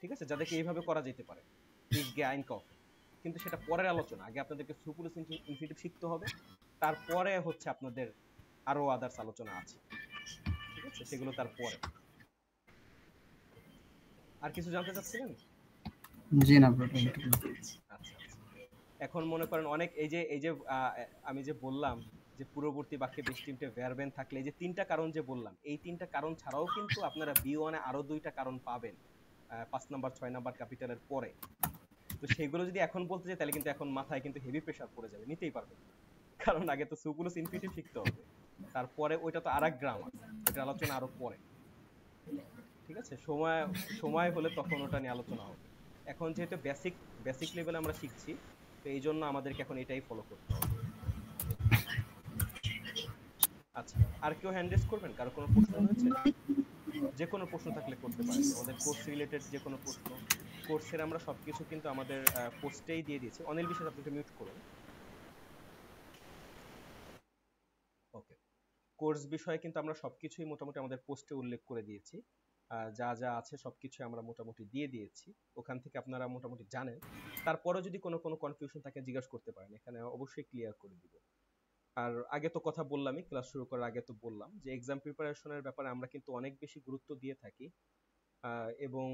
Speaker 3: ঠিক আছে, যাদেরকে এইভাবে করা যেতে পারে, ইস গে আইন কাউফ। কিন্তু সেটা পরের আলোচনা। আগে আপনাদেরকে সুপুলুস ইনফিনিটিভ শিখতে হবে, তারপরে হচ্ছে আপনাদের আরো আদার্স আলোচনা আছে, ঠিক আছে, সেগুলো তারপরে। আর কিছু জানতে চাচ্ছিলেন?
Speaker 8: জি না ব্রো।
Speaker 3: আচ্ছা, এখন মনে করেন অনেক এই যে আমি যে বললাম যে পূর্ববর্তী বাক্যে বেশ তিনটে ভার্বেন থাকলে, এই যে তিনটা কারণ যে বললাম, এই তিনটা কারণ ছাড়াও কিন্তু আপনারা B1 এ আরো 2টা কারণ পাবেন 5 নাম্বার 6 নাম্বার ক্যাপিটালের পরে। তো সেগুলো যদি এখন বলতে যাই তাহলে কিন্তু এখন মাথায় কিন্তু হেভি প্রেসার পড়ে যাবে, নিতেই পারবেন। কারণ আগে তো সুপুলুস ইনফিনিটিভ শিখতে হবে, তারপরে ওইটা তো আরেক গ্রামার, ওইটার আলোচনা আরো পরে, ঠিক আছে। সময় হলে তখন ওটা নিয়ে আলোচনা হবে। এখন যেহেতু বেসিক লেভেলে আমরা শিখছি, তো এই জন্য আমাদেরকে এখন এটাই ফলো করতে হবে। আচ্ছা, আর কেউ হ্যান্ড রেজ করবেন? কারো কোনো প্রশ্ন রয়েছে? যে কোনো প্রশ্ন থাকলে করতে পারেন, আমাদের কোর্স রিলেটেড যে কোনো প্রশ্ন। কোর্সের আমরা সবকিছু কিন্তু আমাদের পোস্টেই দিয়ে দিয়েছি। অনিল বিশ্বাস, আপনি একটু মিউট করুন। ওকে, কোর্স বিষয়ে কিন্তু আমরা সবকিছুই মোটামুটি আমাদের পোস্টে উল্লেখ করে দিয়েছি। যা যা আছে সবকিছু আমরা মোটামুটি দিয়ে দিয়েছি, ওখান থেকে আপনারা মোটামুটি জানেন। তারপরে যদি কোনো কনফিউশন থাকে জিজ্ঞাসা করতে পারেন, এখানে অবশ্যই ক্লিয়ার করে দিব। আর আগে তো কথা বললামই, ক্লাস শুরু করার আগে তো বললাম যে এক্সাম প্রিপারেশনের ব্যাপারে আমরা কিন্তু অনেক বেশি গুরুত্ব দিয়ে থাকি, এবং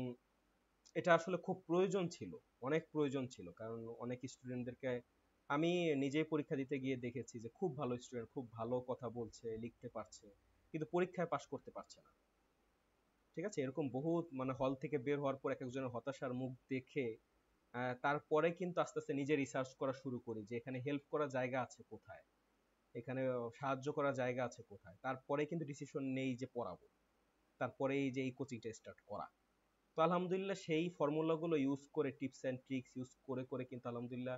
Speaker 3: এটা আসলে খুব প্রয়োজন ছিল, অনেক প্রয়োজন ছিল। কারণ অনেক স্টুডেন্টদেরকে আমি নিজেই পরীক্ষা দিতে গিয়ে দেখেছি যে খুব ভালো স্টুডেন্ট, খুব ভালো কথা বলছে, লিখতে পারছে, কিন্তু পরীক্ষায় পাশ করতে পারছে না, ঠিক আছে। এরকম বহুত, মানে হল থেকে বের হওয়ার পর এক একজনের হতাশার মুখ দেখে তারপরে কিন্তু আস্তে আস্তে নিজে রিসার্চ করা শুরু করি যে এখানে হেল্প করার জায়গা আছে কোথায়, এখানে সাহায্য করার জায়গা আছে কোথায়। তারপরে কিন্তু ডিসিশন নেই যে পড়াবো, তারপরে এই যে এই কোচিংটা স্টার্ট করা। তো আলহামদুলিল্লাহ সেই ফর্মুলাগুলো ইউজ করে, টিপস এন্ড ট্রিক্স ইউজ করে করে কিন্তু আলহামদুলিল্লাহ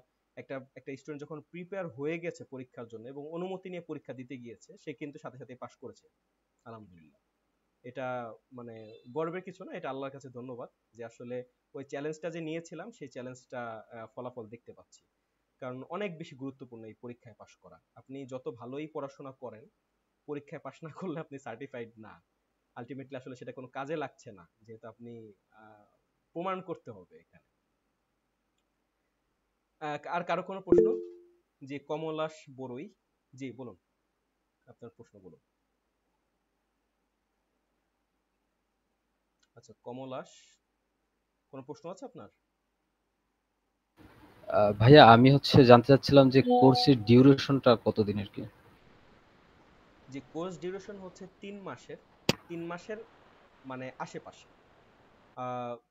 Speaker 3: একটা স্টুডেন্ট যখন প্রিপেয়ার হয়ে গেছে পরীক্ষার জন্য এবং অনুমতি নিয়ে পরীক্ষা দিতে গিয়েছে, সে কিন্তু সাথে সাথে পাশ করেছে আলহামদুলিল্লাহ। এটা মানে গর্বের কিছু না, এটা আল্লাহর কাছে ধন্যবাদ যে আসলে ওই চ্যালেঞ্জটা যে নিয়েছিলাম সেই চ্যালেঞ্জটা ফলাফল দেখতে পাচ্ছি। কারণ অনেক বেশি গুরুত্বপূর্ণ এই পরীক্ষায় পাশ করা। আপনি যত ভালোই পড়াশোনা করেন, পরীক্ষায় পাশ না করলে আপনি সার্টিফাইড না, আলটিমেটলি আসলে সেটা কোনো কাজে লাগছে না, যেহেতু আপনি প্রমাণ করতে হবে এখানে। আর কারো কোনো প্রশ্ন? যে কমলাস বড়ই, জি বলুন, আপনার প্রশ্ন বলুন। আচ্ছা কমলাস, কোনো প্রশ্ন আছে আপনার?
Speaker 7: ভাইয়া আমি হচ্ছে জানতে চাচ্ছিলাম যে কোর্সের ডিউরেশনটা কতদিনের কি?
Speaker 3: যে কোর্স ডিউরেশন হচ্ছে 3 মাসের, 3 মাসের মানে আশেপাশে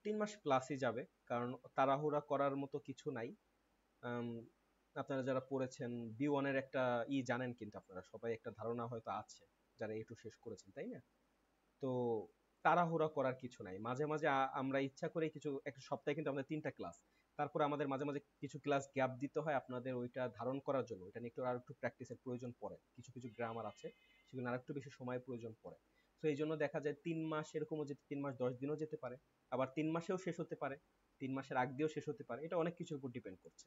Speaker 3: 3 মাস প্লাসই যাবে, কারণ তাড়াহুড়া করার মতো কিছু নাই। আপনারা যারা পড়েছেন B1 এর একটা জানেন, কিন্তু আপনারা সবাই একটা ধারণা হয়তো আছে যারা A2 শেষ করেছেন, তাই না? তো তাড়াহুড়া করার কিছু নাই। মাঝে মাঝে আমরা ইচ্ছা করে কিছু একটা সপ্তাহে কিন্তু আমাদের 3টা ক্লাস, তারপর আমাদের মাঝে মাঝে কিছু ক্লাস গ্যাপ দিতে হয় আপনাদের ওইটা ধারণ করার জন্য। ওইটা নিয়ে একটু আর একটু প্র্যাকটিসের প্রয়োজন পড়ে, কিছু কিছু গ্রামার আছে সেগুলো আর একটু বেশি সময় প্রয়োজন পড়ে। তো এই জন্য দেখা যায় 3 মাস এরকমও যেতে, 3 মাস 10 দিনও যেতে পারে, আবার 3 মাসেও শেষ হতে পারে, 3 মাসের আগ দিয়েও শেষ হতে পারে। এটা অনেক কিছুর উপর ডিপেন্ড করছে।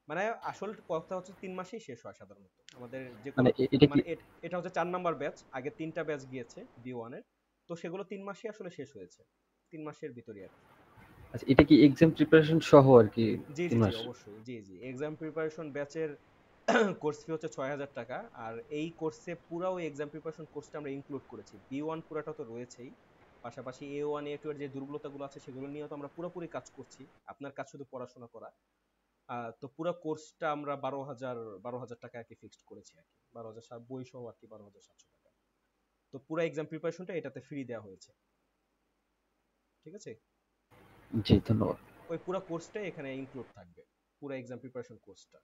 Speaker 3: মানে আসল কথা হচ্ছে 3 মাসেই শেষ হয় সাধারণত আমাদের যে কোনো, মানে এটা হচ্ছে 4 নাম্বার ব্যাচ, আগে 3টা ব্যাচ গিয়েছে B1 এর, তো সেগুলো 3 মাসে আসলে শেষ হয়েছে, 3 মাসের ভিতরে আর কি।
Speaker 7: আচ্ছা এটা কি এক্সাম প্রিপারেশন সহ আর কি?
Speaker 3: জি জি জি অবশ্যই, জি জি। এক্সাম প্রিপারেশন ব্যাচের কোর্স ফি হচ্ছে 6000 টাকা, আর এই কোর্সে পুরো এক্সাম প্রিপারেশন কোর্সটা আমরা ইনক্লুড করেছি। B1 পুরাটা তো রয়েছেই, পাশাপাশি A1 A2 এর যে দুর্বলতাগুলো আছে সেগুলো নিয়েও তো আমরা পুরোপুরি কাজ করছি। আপনার কাজ শুধু পড়াশোনা করা। তো পুরো কোর্সটা আমরা 12,000 টাকা আর কি ফিক্সড করেছি আর কি, 12,000 বই সহ আর কি 12,700 টাকা। তো পুরো এক্সাম প্রিপারেশনটা এটাতে ফ্রি দেওয়া হয়েছে, ঠিক আছে?
Speaker 7: জি ধন্যবাদ।
Speaker 3: ওই পুরো কোর্সটাই এখানে ইনক্লুড থাকবে, পুরো এক্সাম প্রিপারেশন কোর্সটা।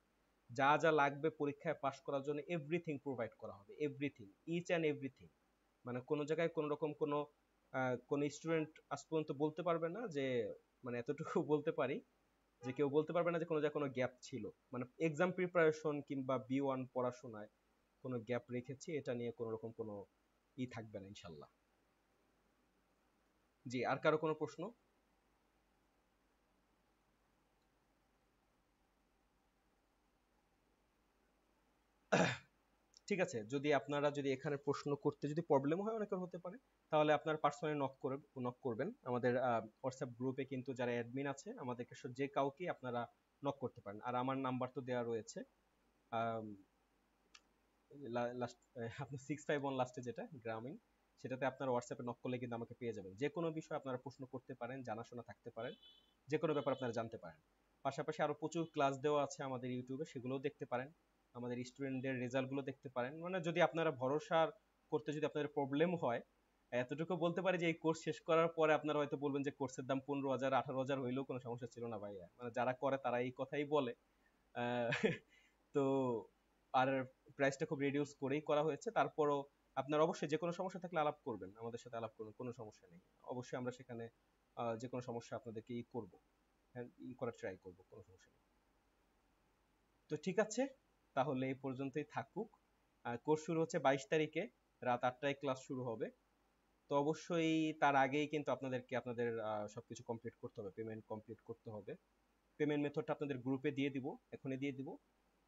Speaker 3: যা যা লাগবে পরীক্ষায় পাশ করার জন্য এভরিথিং প্রোভাইড করা হবে, এভরিথিং, ইচ অ্যান্ড এভরিথিং। মানে কোনো জায়গায় কোনো রকম কোনো স্টুডেন্ট আজ পর্যন্ত বলতে পারবে না যে, মানে এতটুকু বলতে পারি যে কেউ বলতে পারবে না যে কোনো জায়গায় কোনো গ্যাপ ছিল। মানে এক্সাম প্রিপারেশন কিংবা B1 পড়াশোনায় কোনো গ্যাপ রেখেছি এটা নিয়ে কোনো রকম কোনো থাকবে না ইনশাল্লাহ। জি, আর কারো কোনো প্রশ্ন? ঠিক আছে, যদি আপনারা যদি এখানে প্রশ্ন করতে যদি প্রবলেম হয়, অনেকের হতে পারে, তাহলে আপনার পার্সোনালি নক করবেন। আমাদের হোয়াটসঅ্যাপ গ্রুপে কিন্তু যারা অ্যাডমিন আছে আমাদেরকে যে কাউকে আপনারা নক করতে পারেন। আর আমার নাম্বার তো দেওয়া রয়েছে, লাস্ট আপনার 651 লাস্টে যেটা গ্রামীণ, সেটাতে আপনার হোয়াটসঅ্যাপে নক করলে কিন্তু আমাকে পেয়ে যাবেন। যে কোনো বিষয় আপনারা প্রশ্ন করতে পারেন, জানাশোনা থাকতে পারেন, যে কোনো ব্যাপার আপনারা জানতে পারেন। পাশাপাশি আরো প্রচুর ক্লাস দেওয়া আছে আমাদের ইউটিউবে, সেগুলোও দেখতে পারেন। আমাদের স্টুডেন্টদের রেজাল্টগুলো দেখতে পারেন। মানে যদি আপনারা ভরসা করতে যদি আপনাদের প্রবলেম হয়, এতটুকু বলতে পারি যে এই কোর্স শেষ করার পরে আপনারা হয়তো বলবেন যে কোর্সের দাম 15,000 18,000 হইলেও কোনো সমস্যা ছিল না ভাইয়া। মানে যারা করে তারা এই কথাই বলে। তো আর প্রাইসটা খুব রিডিউস করেই করা হয়েছে। তারপরও আপনার অবশ্যই যে কোনো সমস্যা থাকলে আলাপ করবেন, আমাদের সাথে আলাপ করবেন, কোনো সমস্যা নেই। অবশ্যই আমরা সেখানে যে কোনো সমস্যা আপনাদেরকে করবো, হ্যাঁ, করার ট্রাই করবো, কোনো সমস্যা নেই। তো ঠিক আছে, তাহলে এই পর্যন্তই থাকুক। কোর্স শুরু হচ্ছে 22 তারিখে, রাত 8টায় ক্লাস শুরু হবে। তো অবশ্যই তার আগেই কিন্তু আপনাদেরকে আপনাদের সবকিছু কমপ্লিট করতে হবে, পেমেন্ট কমপ্লিট করতে হবে। পেমেন্ট মেথডটা আপনাদের গ্রুপে দিয়ে দিব, এখনই দিয়ে দিব।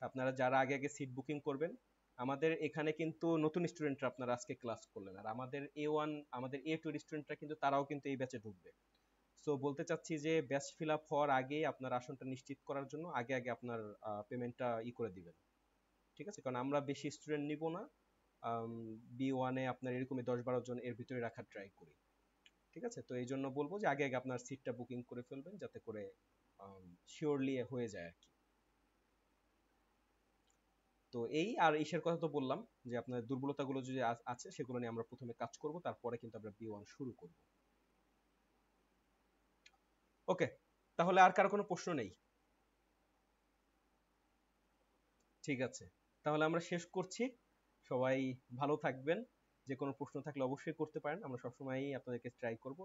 Speaker 3: আপনারা যারা আগে আগে সিট বুকিং করবেন, আমাদের এখানে কিন্তু নতুন স্টুডেন্টরা আপনারা আজকে ক্লাস করলেন, আর আমাদের A1 আমাদের A2 স্টুডেন্টরা কিন্তু তারাও কিন্তু এই ব্যাচে ঢুকবে। সো বলতে চাচ্ছি যে ব্যাচ ফিল আপ হওয়ার আগে আপনার আসনটা নিশ্চিত করার জন্য আগে আগে আপনার পেমেন্টটা করে দিবেন, ঠিক আছে? কারণ আমরা বেশি স্টুডেন্ট নিব না, B1-এ আপনার এরকমই 10-12 জন এর ভিতরে রাখার ট্রাই করি, ঠিক আছে? তো এই জন্য বলবো যে আগে আগে আপনার সিটটা বুকিং করে ফেলবেন, যাতে করে শিওরলি হয়ে যায় আর কি। তো এই আর ইসের কথা তো বললাম যে আপনার দুর্বলতাগুলো যদি আছে সেগুলো নিয়ে আমরা প্রথমে কাজ করব, তারপরে কিন্তু আমরা B1 শুরু করব। ওকে, তাহলে আর কারো কোনো প্রশ্ন নেই? ঠিক আছে, তাহলে আমরা শেষ করছি। সবাই ভালো থাকবেন। যে কোনো প্রশ্ন থাকলে অবশ্যই করতে পারেন, আমরা সবসময়ই আপনাদেরকে ট্রাই করব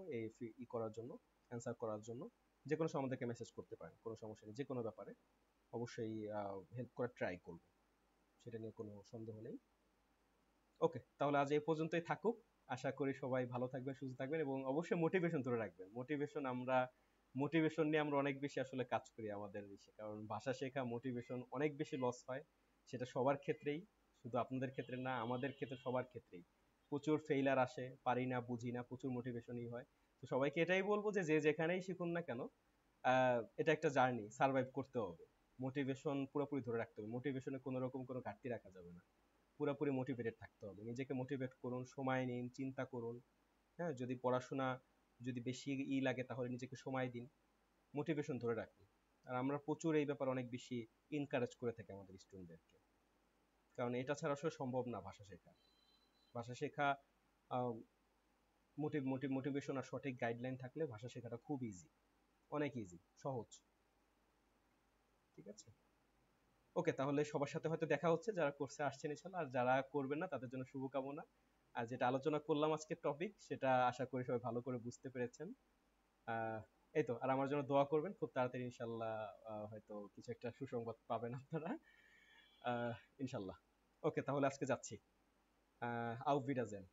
Speaker 3: এই করার জন্য, অ্যান্সার করার জন্য। যে কোনো সময় আমাদেরকে মেসেজ করতে পারেন, কোনো সমস্যা নেই। যে কোনো ব্যাপারে অবশ্যই হেল্প করার ট্রাই করব, সেটা নিয়ে কোনো সন্দেহ নেই। ওকে, তাহলে আজ এই পর্যন্তই থাকুক। আশা করি সবাই ভালো থাকবেন, সুস্থ থাকবেন, এবং অবশ্যই মোটিভেশন ধরে রাখবেন। মোটিভেশন নিয়ে আমরা অনেক বেশি আসলে কাজ করি আমাদের দেশে, কারণ ভাষা শেখা মোটিভেশন অনেক বেশি লস হয়। সেটা সবার ক্ষেত্রেই, শুধু আপনাদের ক্ষেত্রে না, আমাদের ক্ষেত্রে, সবার ক্ষেত্রেই প্রচুর ফেইলার আসে, পারি না, বুঝি না, প্রচুর মোটিভেশনই হয়। তো সবাইকে এটাই বলবো যে যে যেখানেই শিখুন না কেন, এটা একটা জার্নি, সার্ভাইভ করতে হবে। মোটিভেশন পুরোপুরি ধরে রাখতে হবে, মোটিভেশনে কোনো রকম কোনো ঘাটতি রাখা যাবে না। পুরোপুরি মোটিভেটেড থাকতে হবে, নিজেকে মোটিভেট করুন, সময় নিন, চিন্তা করুন। হ্যাঁ, যদি পড়াশোনা যদি বেশি লাগে তাহলে নিজেকে সময় দিন, মোটিভেশন ধরে রাখুন। আর আমরা প্রচুর এই ব্যাপারে অনেক বেশি এনকারেজ করে থাকি আমাদের স্টুডেন্টদেরকে, কারণ এটা ছাড়া আসলে সম্ভব না ভাষা শেখা। ভাষা শেখা মোটিভেশন আর সঠিক গাইডলাইন থাকলে ভাষা শেখাটা খুব ইজি, অনেক ইজি, সহজ, ঠিক আছে? ওকে, তাহলে সবার সাথে হয়তো দেখা হচ্ছে যারা কোর্সে আসছেন ইনশাআল্লাহ, আর যারা করবেন না তাদের জন্য শুভকামনা। আর যেটা আলোচনা করলাম আজকের টপিক, সেটা আশা করি সবাই ভালো করে বুঝতে পেরেছেন। এই তো, আর আমার জন্য দোয়া করবেন, খুব তাড়াতাড়ি ইনশাআল্লাহ হয়তো কিছু একটা সুসংবাদ পাবেন আপনারা, ইনশাআল্লাহ। ওকে, তাহলে আজকে যাচ্ছি। আউফ বিডাজেন।